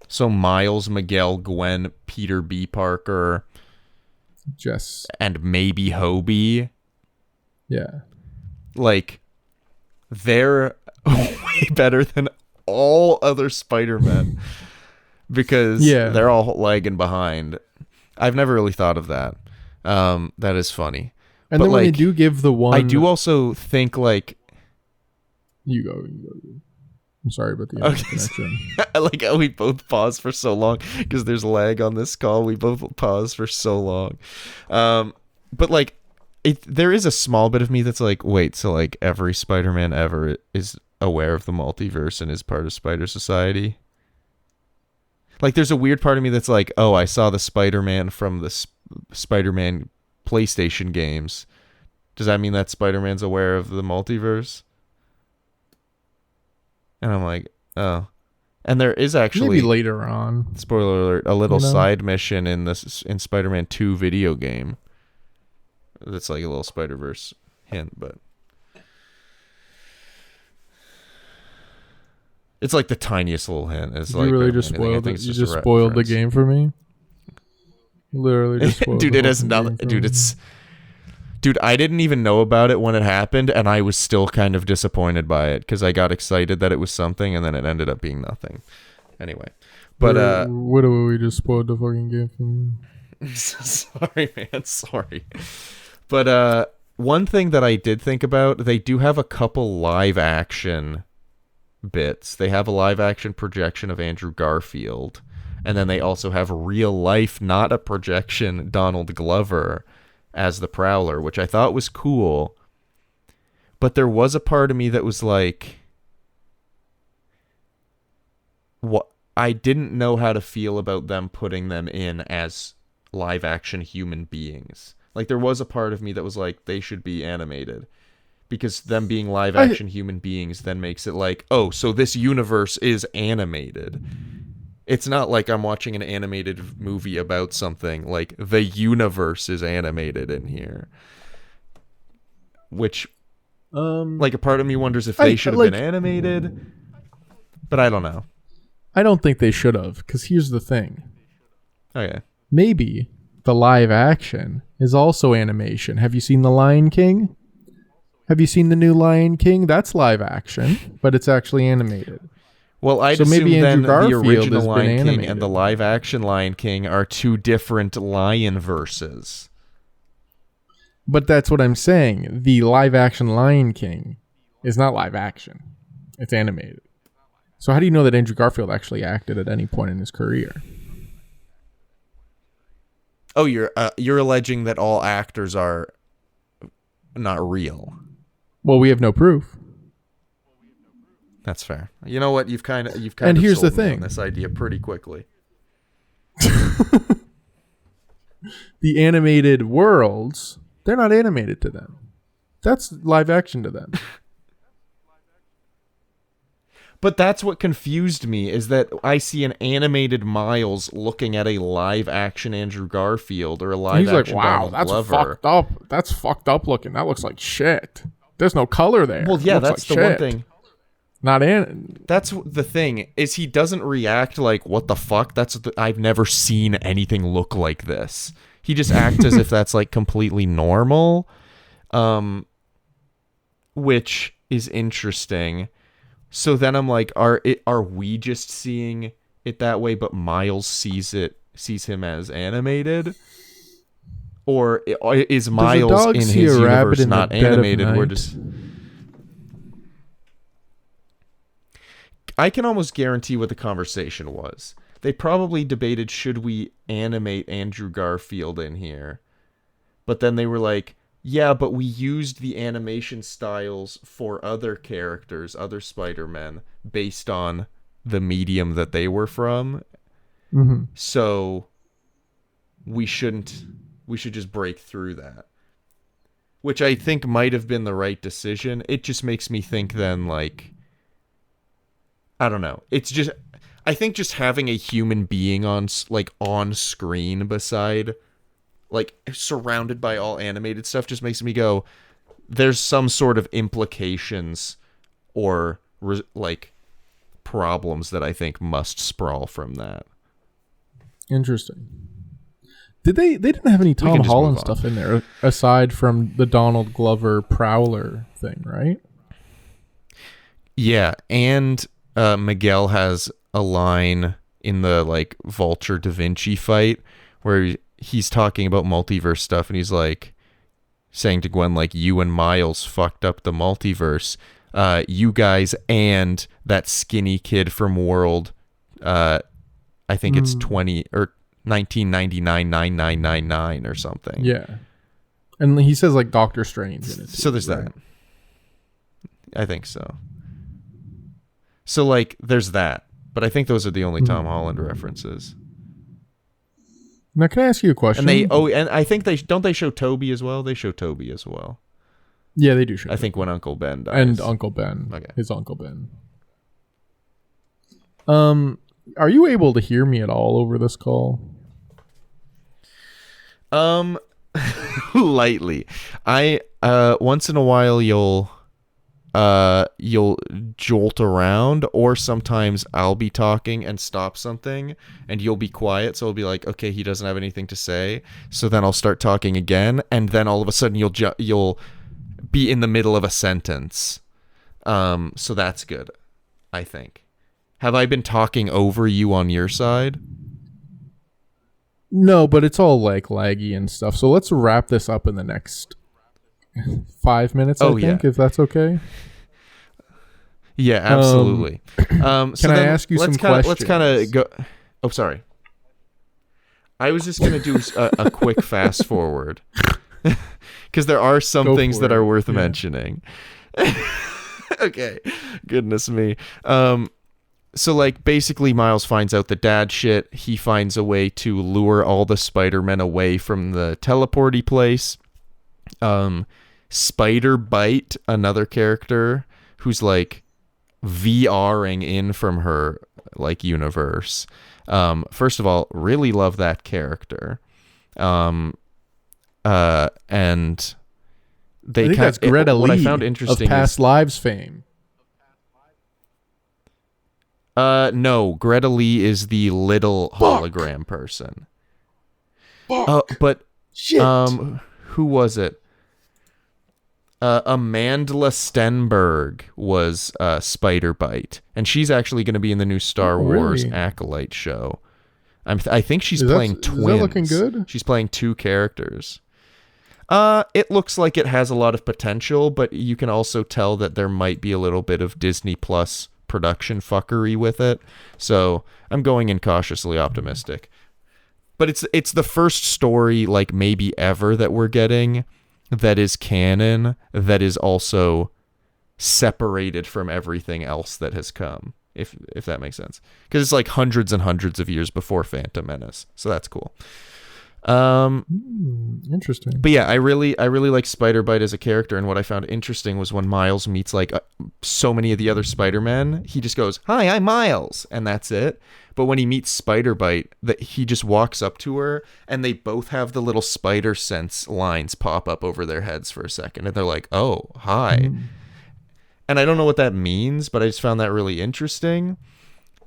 So Miles, Miguel, Gwen, Peter B. Parker, Jess. and maybe Hobie. Yeah. Like, they're way better than all other Spider-Men because they're all lagging behind. I've never really thought of that. That is funny. And but then when like, they do give the one... I do also think like... You go. I'm sorry about the connection. I like how we both pause for so long because there's lag on this call. We both pause for so long. But like, there is a small bit of me that's like, wait, so like every Spider-Man ever is aware of the multiverse and is part of Spider Society? Like, there's a weird part of me that's like, oh, I saw the Spider-Man from the Spider-Man PlayStation games. Does that mean that Spider-Man's aware of the multiverse? And I'm like, oh. And there is actually, Maybe later on. spoiler alert, a little You know? side mission in Spider-Man 2 video game. That's like a little Spider-Verse hint, but it's like the tiniest little hint. It's You like really barely just anything. I spoiled think it. it's You a just spoiled the reference. game for me. Literally just spoiled Dude, the it has fucking nothing. game for Dude, me. Dude, I didn't even know about it when it happened, and I was still kind of disappointed by it because I got excited that it was something, and then it ended up being nothing. Anyway, but What do we just spoiled the fucking game for me? sorry, man, sorry. But one thing that I did think about, they do have a couple live action bits. They have a live action projection of Andrew Garfield, and then they also have real life, not a projection, Donald Glover as the Prowler, which I thought was cool. But there was a part of me that was like, what? I didn't know how to feel about them putting them in as live action human beings. Like, there was a part of me that was like, they should be animated, because them being live action human beings then makes it like, oh, so this universe is animated. It's not like I'm watching an animated movie about something. Like, the universe is animated in here. Which, like, a part of me wonders if they should have been animated. But I don't know. I don't think they should have, because here's the thing. Okay. Maybe the live action is also animation. Have you seen The Lion King? Have you seen the new Lion King? That's live action, but it's actually animated. Well, I'd So assume maybe then Andrew Garfield the original has been Lion King animated. and the live action Lion King are two different lion verses. But that's what I'm saying. The live action Lion King is not live action. It's animated. So how do you know that Andrew Garfield actually acted at any point in his career? Oh, you're alleging that all actors are not real. Well, we have no proof. That's fair. You know what? You've kind of And here's the sold me on thing. this idea pretty quickly. The animated worlds, they're not animated to them. That's live action to them. But that's what confused me, is that I see an animated Miles looking at a live action Andrew Garfield or a And live he's like, action wow, Donald that's Glover. fucked up. That's fucked up looking. That looks like shit. There's no color there. Well, yeah, Looks that's like the one shit. thing. Not in. That's the thing, is he doesn't react like, what the fuck? I've never seen anything look like this. He just acts as if that's like completely normal, which is interesting. So then I'm like, are we just seeing it that way, but Miles sees him as animated? Or is Miles dog in see his a rabbit universe in the not dead of animated? We're night? just... I can almost guarantee what the conversation was. They probably debated, should we animate Andrew Garfield in here? But then they were like, yeah, but we used the animation styles for other characters, other Spider-Men, based on the medium that they were from. Mm-hmm. So we should just break through that. Which I think might have been the right decision. It just makes me think then, like, I don't know. It's just, I think just having a human being on screen beside, like, surrounded by all animated stuff just makes me go, there's some sort of implications or like problems that I think must sprawl from that. Interesting. They didn't have any can Tom just Holland move on. stuff in there aside from the Donald Glover Prowler thing, right? Yeah, and Miguel has a line in the like Vulture Da Vinci fight where he's talking about multiverse stuff, and he's like saying to Gwen, like, you and Miles fucked up the multiverse. You guys and that skinny kid from World, I think it's 20 or 1999 or something. Yeah. And he says like Doctor Strange in it. So there's that. I think so. So like there's that. But I think those are the only Tom Holland references. Now, can I ask you a question? And I think they show Toby as well. They show Toby as well. Yeah, they do show. I think when Uncle Ben dies. And Uncle Ben. Okay. His Uncle Ben. Are you able to hear me at all over this call? Lightly. I once in a while you'll jolt around, or sometimes I'll be talking and stop something and you'll be quiet, so I'll be like, okay, he doesn't have anything to say, so then I'll start talking again, and then all of a sudden you'll be in the middle of a sentence. So that's good, I think. Have I been talking over you on your side? No, but it's all like laggy and stuff. So let's wrap this up in the next 5 minutes, I think, if that's okay. Yeah, absolutely. So can I ask you some questions? Let's kind of go. Oh, sorry. I was just going to do a quick fast forward because there are some things that are worth mentioning. Okay. Goodness me. So, like, basically, Miles finds out the dad shit. He finds a way to lure all the Spider-Men away from the teleporty place. Spider Bite, another character who's, like, VRing in from her, like, universe. First of all, really love that character. And they I think that's Greta Lee what I found interesting of Past Lives fame. No, Greta Lee is the little hologram person. But Shit. Who was it? Amandla Stenberg was Spider Bite, and she's actually going to be in the new Star Wars Acolyte show. I think she's playing twins. Is that looking good? She's playing two characters. It looks like it has a lot of potential, but you can also tell that there might be a little bit of Disney Plus production fuckery with it. So I'm going in cautiously optimistic. But it's the first story, like, maybe ever that we're getting that is canon, that is also separated from everything else that has come, if that makes sense. Because it's like hundreds and hundreds of years before Phantom Menace. So that's cool. Interesting. But yeah, I really like Spider-Bite as a character, and what I found interesting was when Miles meets like so many of the other Spider-Men, he just goes, "Hi, I'm Miles," and that's it. But when he meets Spider-Bite, that he just walks up to her, and they both have the little spider sense lines pop up over their heads for a second, and they're like, "Oh, hi." And I don't know what that means, but I just found that really interesting.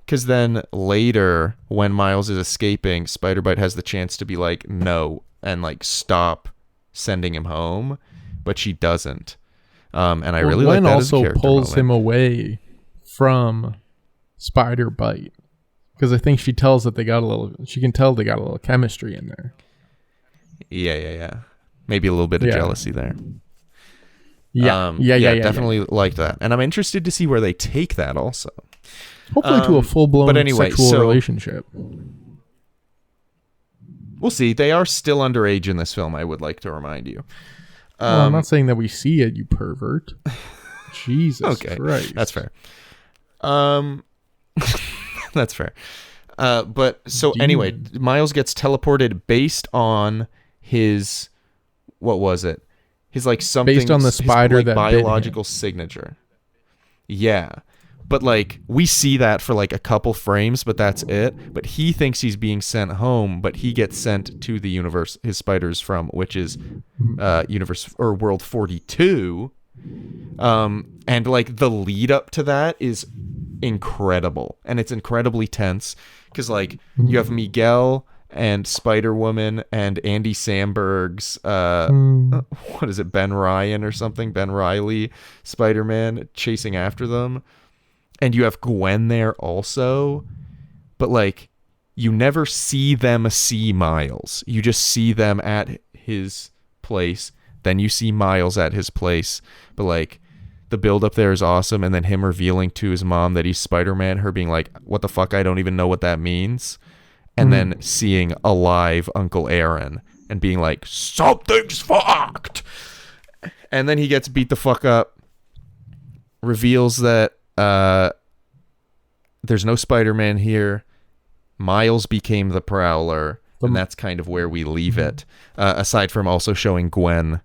Because then later, when Miles is escaping, Spider-Bite has the chance to be like, no, and like stop sending him home, but she doesn't. And I really like that as a character also pulls moment. him away from Spider-Bite, because I think she tells that she can tell they got a little chemistry in there. Yeah. Maybe a little bit of jealousy there. Yeah, definitely like that. And I'm interested to see where they take that also. Hopefully to a full-blown sexual relationship. We'll see. They are still underage in this film, I would like to remind you. Well, I'm not saying that we see it, you pervert. Jesus Christ. That's fair. That's fair. But so anyway, Miles gets teleported based on his, what was it? His like something based on the spider his, like, that biological signature. Yeah. But like we see that for like a couple frames, but that's it. But he thinks he's being sent home, but he gets sent to the universe his spider's from, which is universe or world 42. And like the lead up to that is incredible, and it's incredibly tense because like you have Miguel and Spider-Woman and Andy Samberg's what is it, Ben Ryan or something, Ben Reilly Spider-Man chasing after them. And you have Gwen there also, but like you never see them see Miles. You just see them at his place. Then you see Miles at his place. But like the build up there is awesome. And then him revealing to his mom that he's Spider-Man, her being like, "What the fuck? I don't even know what that means." And then seeing alive Uncle Aaron and being like, "Something's fucked." And then he gets beat the fuck up, reveals that there's no Spider-Man here. Miles became the Prowler, and that's kind of where we leave it. Aside from also showing Gwen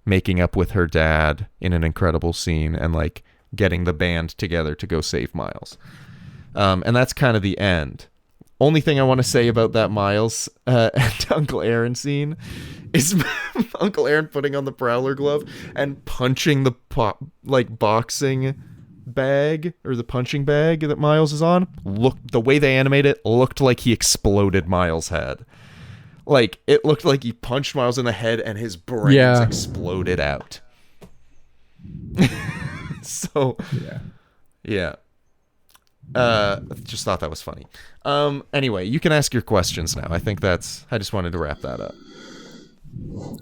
making up with her dad in an incredible scene and like getting the band together to go save Miles. And that's kind of the end. Only thing I want to say about that Miles and Uncle Aaron scene is Uncle Aaron putting on the Prowler glove and punching the boxing bag or the punching bag that Miles is on. The way they animate it looked like he exploded Miles' head. Like, it looked like he punched Miles in the head and his brains exploded out. So, yeah. Just thought that was funny. Anyway, you can ask your questions now. I just wanted to wrap that up.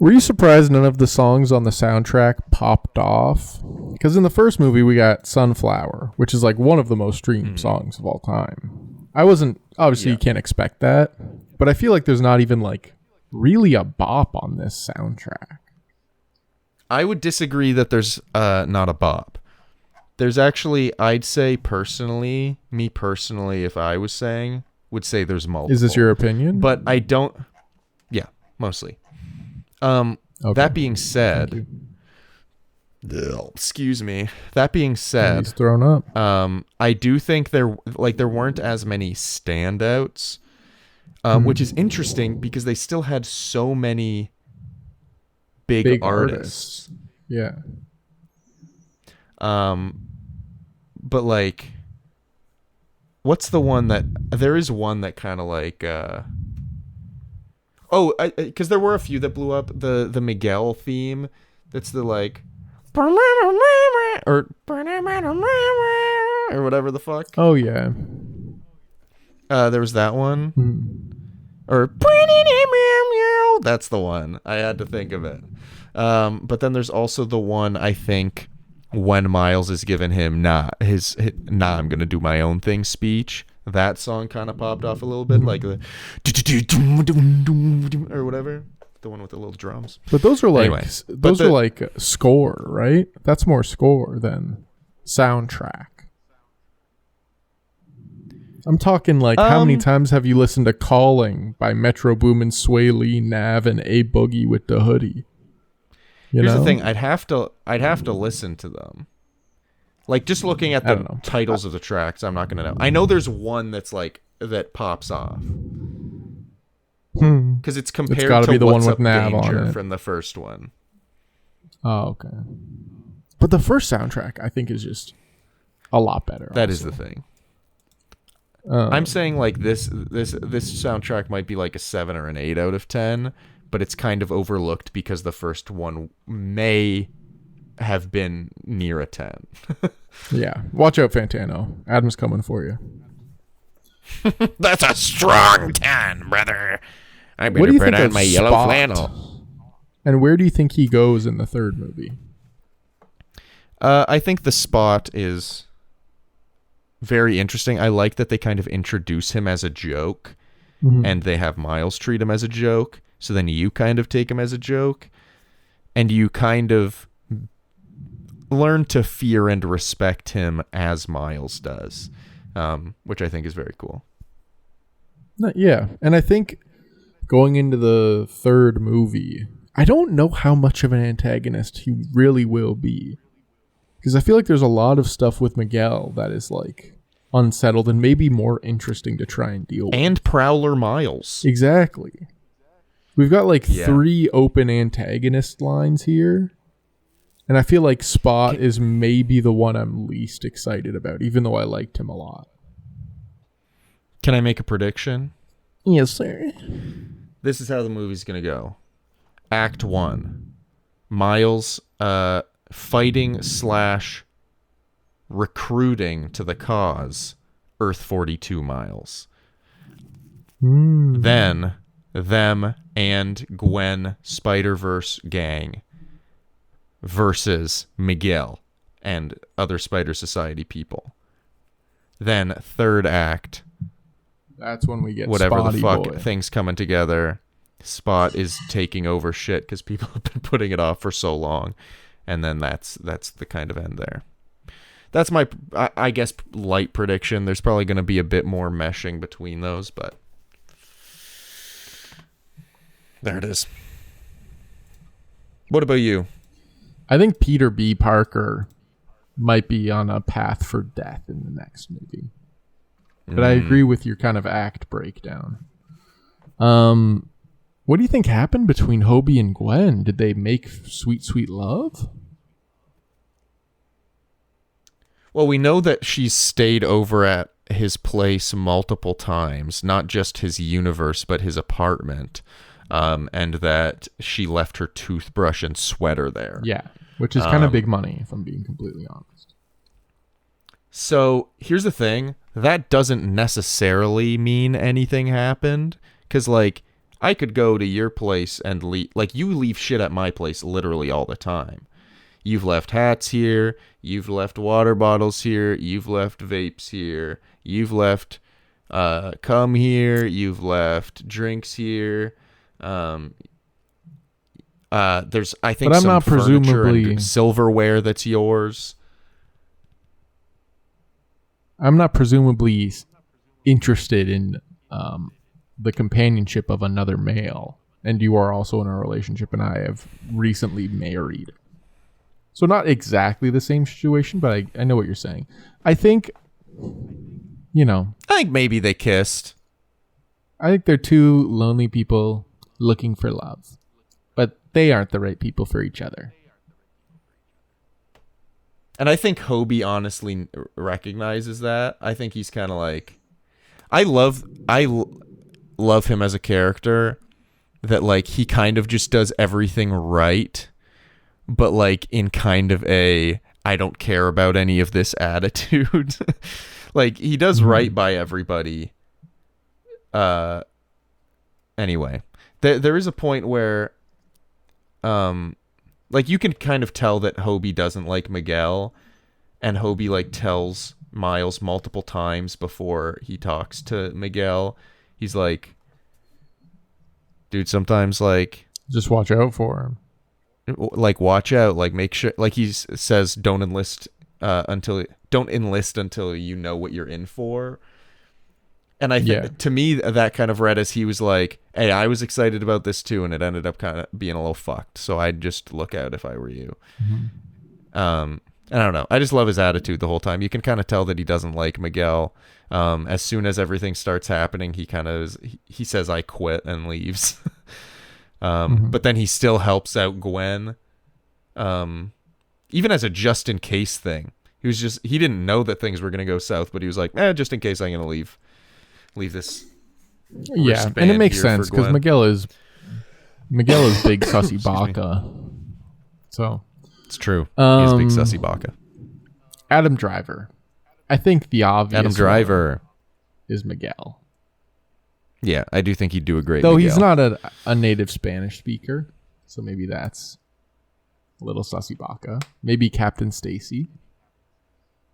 Were you surprised none of the songs on the soundtrack popped off? Because in the first movie, we got Sunflower, which is like one of the most streamed songs of all time. I wasn't, obviously you can't expect that, but I feel like there's not even like really a bop on this soundtrack. I would disagree that there's not a bop. There's actually, I'd say personally, if I was saying, would say there's multiple. Is this your opinion? But I don't, yeah, mostly. Okay. That being said, excuse me. That being said, he's thrown up. I do think there weren't as many standouts, which is interesting because they still had so many big artists. Yeah. But like, what's the one that there is one that kind of like, because there were a few that blew up. The Miguel theme, that's the like, or whatever the fuck. Oh yeah. There was that one, or that's the one. I had to think of it. But then there's also the one, I think, when Miles is giving him I'm gonna do my own thing speech. That song kind of popped off a little bit, like the or whatever, the one with the little drums. But those are like are like score, right? That's more score than soundtrack. I'm talking like how many times have you listened to "Calling" by Metro Boomin, Sway Lee, Nav, and A Boogie with the Hoodie? Here's the thing: I'd have to listen to them. Like, just looking at the titles of the tracks, I'm not gonna know. I know there's one that's like that pops off because it's compared to be the one with Nav on it from the first one. Oh, okay. But the first soundtrack, I think, is just a lot better. That is the thing. I'm saying like this soundtrack might be like a 7 or an 8 out of 10, but it's kind of overlooked because the first one may have been near a 10. Yeah. Watch out, Fantano. Adam's coming for you. That's a strong 10, brother. I better put on my yellow flannel. And where do you think he goes in the third movie? I think the Spot is very interesting. I like that they kind of introduce him as a joke, and they have Miles treat him as a joke. So then you kind of take him as a joke, and you kind of learn to fear and respect him as Miles does, which I think is very cool. Yeah, and I think going into the third movie, I don't know how much of an antagonist he really will be, because I feel like there's a lot of stuff with Miguel that is like unsettled and maybe more interesting to try and deal with. And Prowler Miles. Exactly. We've got like 3 open antagonist lines here. And I feel like Spot is maybe the one I'm least excited about, even though I liked him a lot. Can I make a prediction? Yes, sir. This is how the movie's going to go. Act 1. Miles fighting / recruiting to the cause Earth 42 Miles. Then them and Gwen Spider-Verse gang versus Miguel and other Spider Society people. Then third act, that's when we get whatever Spotty the fuck boy. Things coming together. Spot is taking over shit because people have been putting it off for so long, and then that's the kind of end there. That's my, I guess, light prediction. There's probably going to be a bit more meshing between those, but there it is. What about you? I think Peter B. Parker might be on a path for death in the next movie. But I agree with your kind of act breakdown. What do you think happened between Hobie and Gwen? Did they make sweet, sweet love? Well, we know that she's stayed over at his place multiple times, not just his universe, but his apartment, and that she left her toothbrush and sweater there. Yeah, which is kind of big money, if I'm being completely honest. So here's the thing. That doesn't necessarily mean anything happened, because, like, I could go to your place and leave. Like, you leave shit at my place literally all the time. You've left hats here. You've left water bottles here. You've left vapes here. You've left cum here. You've left drinks here. There's, I think, but I'm some not furniture presumably and silverware that's yours. I'm not presumably interested in the companionship of another male, and you are also in a relationship, and I have recently married. So not exactly the same situation, but I know what you're saying. I think, I think maybe they kissed. I think they're two lonely people looking for love, but they aren't the right people for each other. And I think Hobie honestly recognizes that. I think he's kind of like, I love him as a character, that, like, he kind of just does everything right, but, like, in kind of a I don't care about any of this attitude. Like, he does right by everybody. Anyway, there is a point where like, you can kind of tell that Hobie doesn't like Miguel, and Hobie, like, tells Miles multiple times before he talks to Miguel. He's like, dude, sometimes, like, just watch out for him. Like, watch out, like, make sure, like, he says, don't enlist until you know what you're in for. And I think, to me, that kind of read as he was like, hey, I was excited about this too, and it ended up kind of being a little fucked, so I'd just look out if I were you. And I don't know. I just love his attitude the whole time. You can kind of tell that he doesn't like Miguel. As soon as everything starts happening, he kind of he says, I quit, and leaves. But then he still helps out Gwen, even as a just in case thing. He didn't know that things were going to go south, but he was like, just in case I'm going to leave this. Yeah, and it makes sense because Miguel is big sussy baka. So it's true. He's big sussy baka. Adam Driver. I think the obvious Adam Driver is Miguel. Yeah, I do think he'd do a great Though Miguel. He's not a native Spanish speaker, so maybe that's a little sussy baka. Maybe Captain Stacy.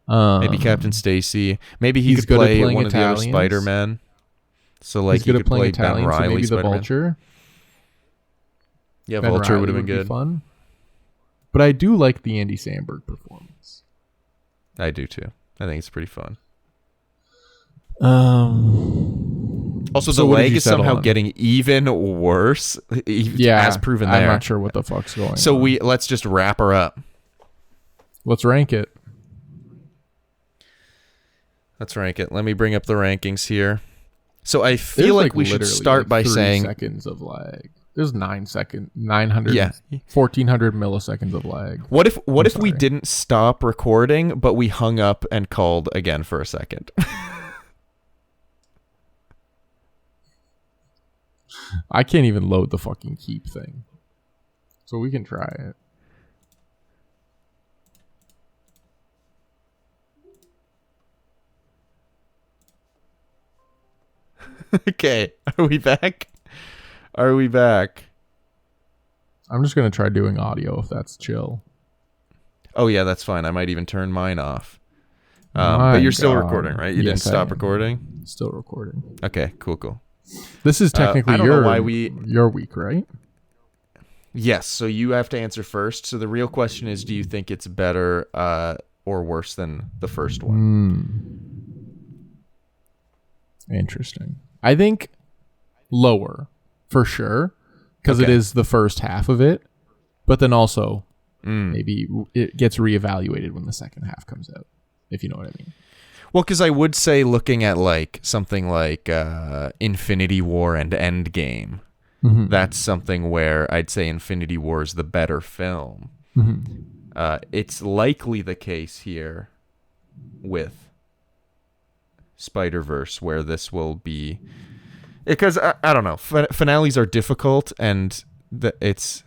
Maybe Captain Stacy. Maybe he could play one of the other Spider-Men. So, like, he could play Ben Reilly, so maybe Spider-Man. the Vulture. Yeah, Ben Vulture Reilly would have been good. Fun. But I do like the Andy Samberg performance. I do too. I think it's pretty fun. Also, So the what did leg you is settle somehow on? getting even worse. Yeah, as proven there. I'm not sure what the fuck's going So on. let's just wrap her up. Let's rank it. Let's rank it. Let me bring up the rankings here. So I feel like we should literally start by 30 saying seconds of lag. There's 900, Yeah. 1400 milliseconds of lag. What if we sorry. didn't stop recording, but we hung up and called again for a second? I can't even load the fucking keep thing. So we can try it. Okay, are we back? Are we back? I'm just going to try doing audio if that's chill. Oh yeah, that's fine. I might even turn mine off. My But you're still God. recording, right? You didn't Yes, I stop am. recording? Still recording. Okay, cool. This is technically I don't know why your week, right? Yes, so you have to answer first. So the real question is, do you think it's better or worse than the first one? Interesting. I think lower for sure because it Okay. is the first half of it, but then also maybe it gets reevaluated when the second half comes out, if you know what I mean. Well, because I would say looking at like something like Infinity War and Endgame, that's something where I'd say Infinity War is the better film. It's likely the case here with Spider-Verse where this will be, because I don't know, finales are difficult, and it's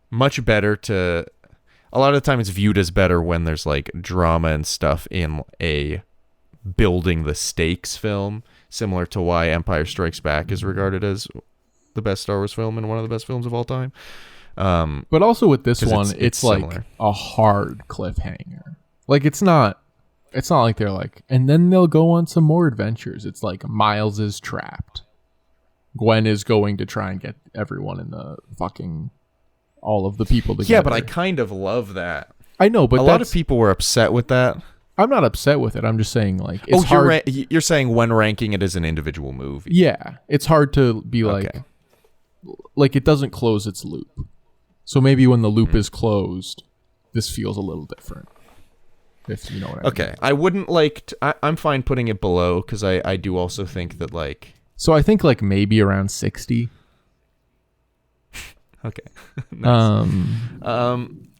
much better to, a lot of the time it's viewed as better when there's like drama and stuff in a building the stakes film, similar to why Empire Strikes Back is regarded as the best Star Wars film and one of the best films of all time. But also with this one, it's like similar. a hard cliffhanger. Like it's not like they're like, and then they'll go on some more adventures. It's like Miles is trapped. Gwen is going to try and get everyone in the fucking, all of the people together. Yeah, but I kind of love that. I know, but a lot of people were upset with that. I'm not upset with it. I'm just saying, like, it's hard. You're saying when ranking it as an individual movie. Yeah, it's hard to be Okay. like it doesn't close its loop. So maybe when the loop is closed, this feels a little different. If you know what I mean. Okay, I wouldn't like. I'm fine putting it below because I do also think that like. So I think like maybe around 60. Okay. Nice.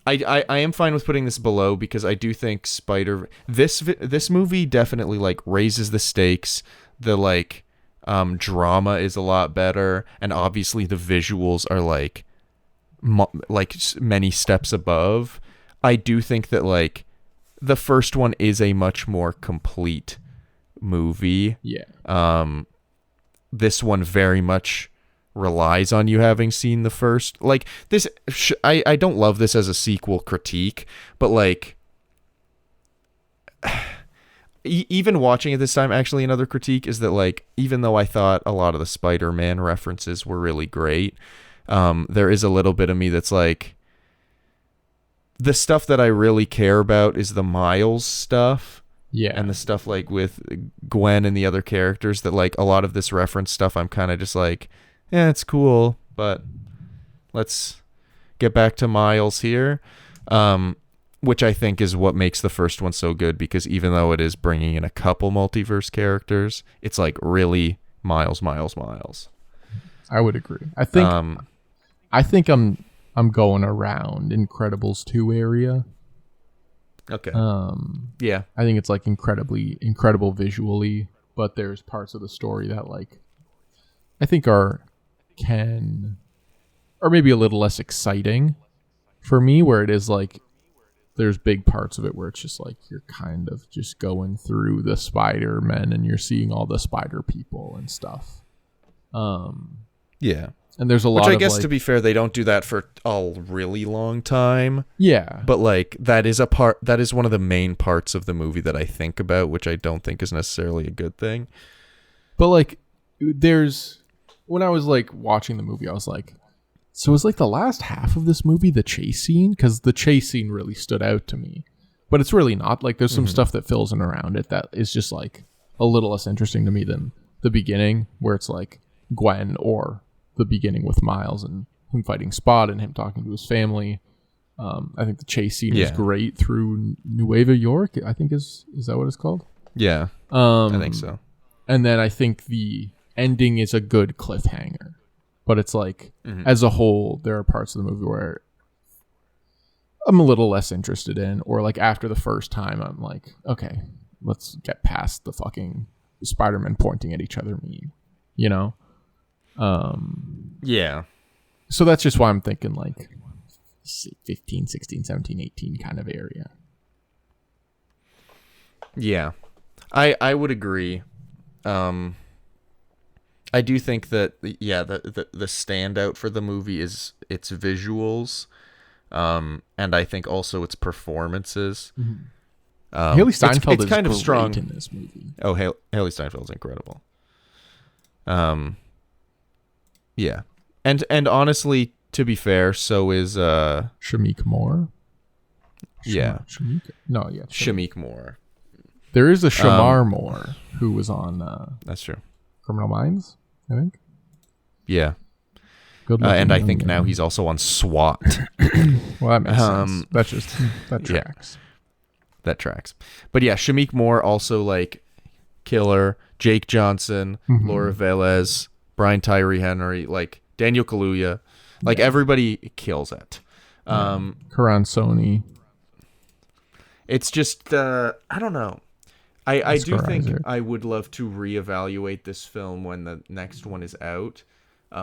I am fine with putting this below because I do think this movie definitely like raises the stakes. The like drama is a lot better, and obviously the visuals are like many steps above. I do think that like the first one is a much more complete movie. Yeah. This one very much relies on you having seen the first. Like this, I don't love this as a sequel critique, but like even watching it this time, actually another critique is that like even though I thought a lot of the Spider-Man references were really great, there is a little bit of me that's like, the stuff that I really care about is the Miles stuff. Yeah. And the stuff like with Gwen and the other characters, that like a lot of this reference stuff I'm kind of just like, yeah, it's cool, but let's get back to Miles here. Which I think is what makes the first one so good, because even though it is bringing in a couple multiverse characters, it's like really Miles. I would agree. I think I'm going around Incredibles 2 area. Okay. Yeah. I think it's like incredible visually, but there's parts of the story that like I think are maybe a little less exciting for me, where it is like there's big parts of it where it's just like you're kind of just going through the Spider-Men and you're seeing all the spider people and stuff. Yeah. And there's a lot of, I guess, like, to be fair, they don't do that for a really long time. Yeah. But like that is one of the main parts of the movie that I think about, which I don't think is necessarily a good thing. But like when I was like watching the movie, I was like, so is like the last half of this movie the chase scene? Because the chase scene really stood out to me. But it's really not. Like there's some stuff that fills in around it that is just like a little less interesting to me than the beginning, where it's like Gwen, or the beginning with Miles and him fighting Spot and him talking to his family. I think the chase scene is great through Nueva York, I think is that what it's called? Yeah. I think so. And then I think the ending is a good cliffhanger. But it's like, as a whole, there are parts of the movie where I'm a little less interested in, or like after the first time, I'm like, okay, let's get past the fucking Spider-Man pointing at each other meme, you know? Yeah. So that's just why I'm thinking like 15, 16, 17, 18 kind of area. Yeah. I would agree. I do think that the standout for the movie is its visuals, and I think also its performances. Haley Steinfeld it's is kind of great strong in this movie. Oh, Haley Steinfeld's incredible. Yeah, and honestly, to be fair, so is Shameik Moore. Yeah, Shameik Moore. There is a Shamar Moore who was on. That's true. Criminal Minds, I think. Yeah. Good and I think now he's also on SWAT. Well, that makes sense. That tracks. that tracks. But yeah, Shamik Moore also like killer. Jake Johnson, Laura Velez, Brian Tyree Henry, like Daniel Kaluuya, like everybody kills it. Karan Soni. It's just I don't know. I do think Isaac. I would love to reevaluate this film when the next one is out,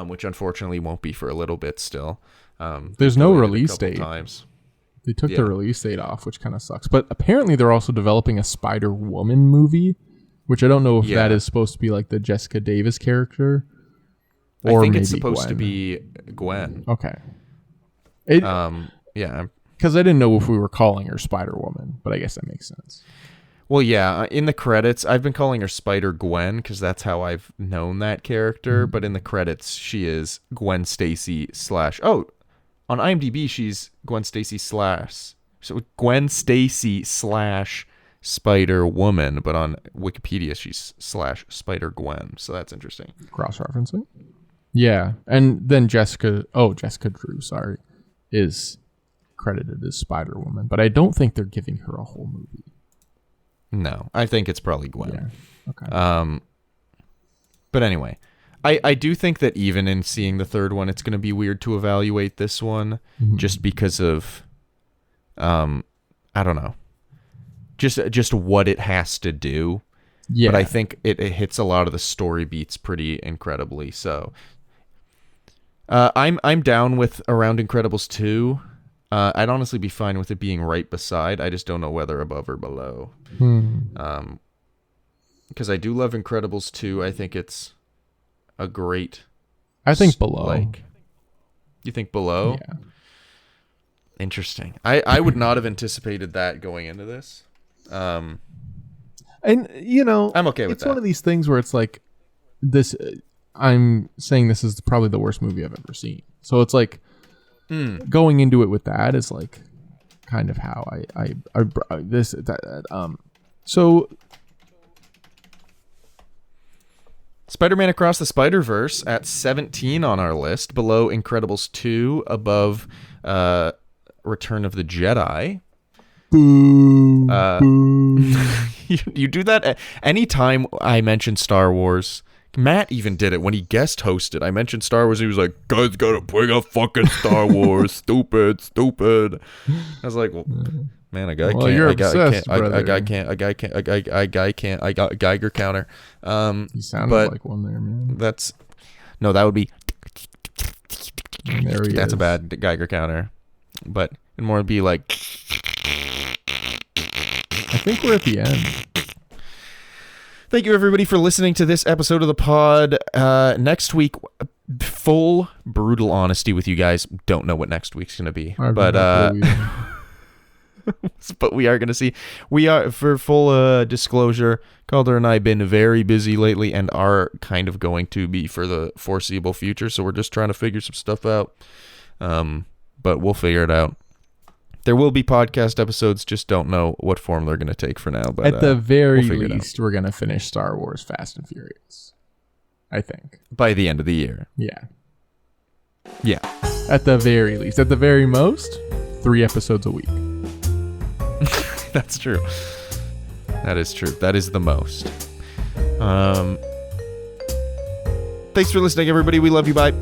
which unfortunately won't be for a little bit still. There's no delayed it a release couple date. times. They took Yeah. the release date off, which kind of sucks. But apparently they're also developing a Spider-Woman movie, which I don't know if that Yeah. is supposed to be like the Jessica Davis character. I Or think maybe it's supposed to Gwen. be Gwen. Okay. Yeah. Because I didn't know if we were calling her Spider-Woman, but I guess that makes sense. Well, yeah. In the credits, I've been calling her Spider Gwen because that's how I've known that character. But in the credits, she is Gwen Stacy / on IMDb, she's Gwen Stacy / so Gwen Stacy / Spider Woman. But on Wikipedia, she's / Spider Gwen. So that's interesting. Cross-referencing? Yeah. And then Jessica Drew, is credited as Spider-Woman. But I don't think they're giving her a whole movie. No, I think it's probably Gwen. Yeah. Okay. But anyway, I do think that even in seeing the third one, it's going to be weird to evaluate this one just because of, I don't know, just what it has to do. Yeah. But I think it hits a lot of the story beats pretty incredibly. So I'm down with Around Incredibles 2. I'd honestly be fine with it being right beside. I just don't know whether above or below. Because I do love Incredibles 2. I think it's a great. I think below. Like, you think below? Yeah. Interesting. I would not have anticipated that going into this. And you know, I'm okay with it's that. one of these things where it's like this. I'm saying this is probably the worst movie I've ever seen. So it's like going into it with that is like kind of how So Spider-Man Across the Spider-Verse at 17 on our list, below Incredibles 2, above Return of the Jedi. boo, You do that anytime I mention Star Wars. Matt even did it when he guest hosted. I mentioned Star Wars. He was like, "Guys, gotta bring up fucking Star Wars, stupid." I was like, "Well, man, a guy Well, can't. you're A guy obsessed, can't. brother. A guy can't. A guy can't. A guy can't. I got Geiger counter." You sounded but like one there, man. that would be. There he That's is. a bad Geiger counter, but it more would be like. I think we're at the end. Thank you, everybody, for listening to this episode of the pod. Next week, full brutal honesty with you guys. Don't know what next week's going to be, but we are going to see. We are, for full disclosure, Calder and I have been very busy lately and are kind of going to be for the foreseeable future. So we're just trying to figure some stuff out. But we'll figure it out. There will be podcast episodes, just don't know what form they're going to take for now. But At the very we'll figure it out. least, we're gonna finish Star Wars: Fast and Furious. I think. By the end of the year. Yeah. Yeah. At the very least. At the very most, 3 episodes a week. That's true. That is true. That is the most. Thanks for listening, everybody. We love you. Bye.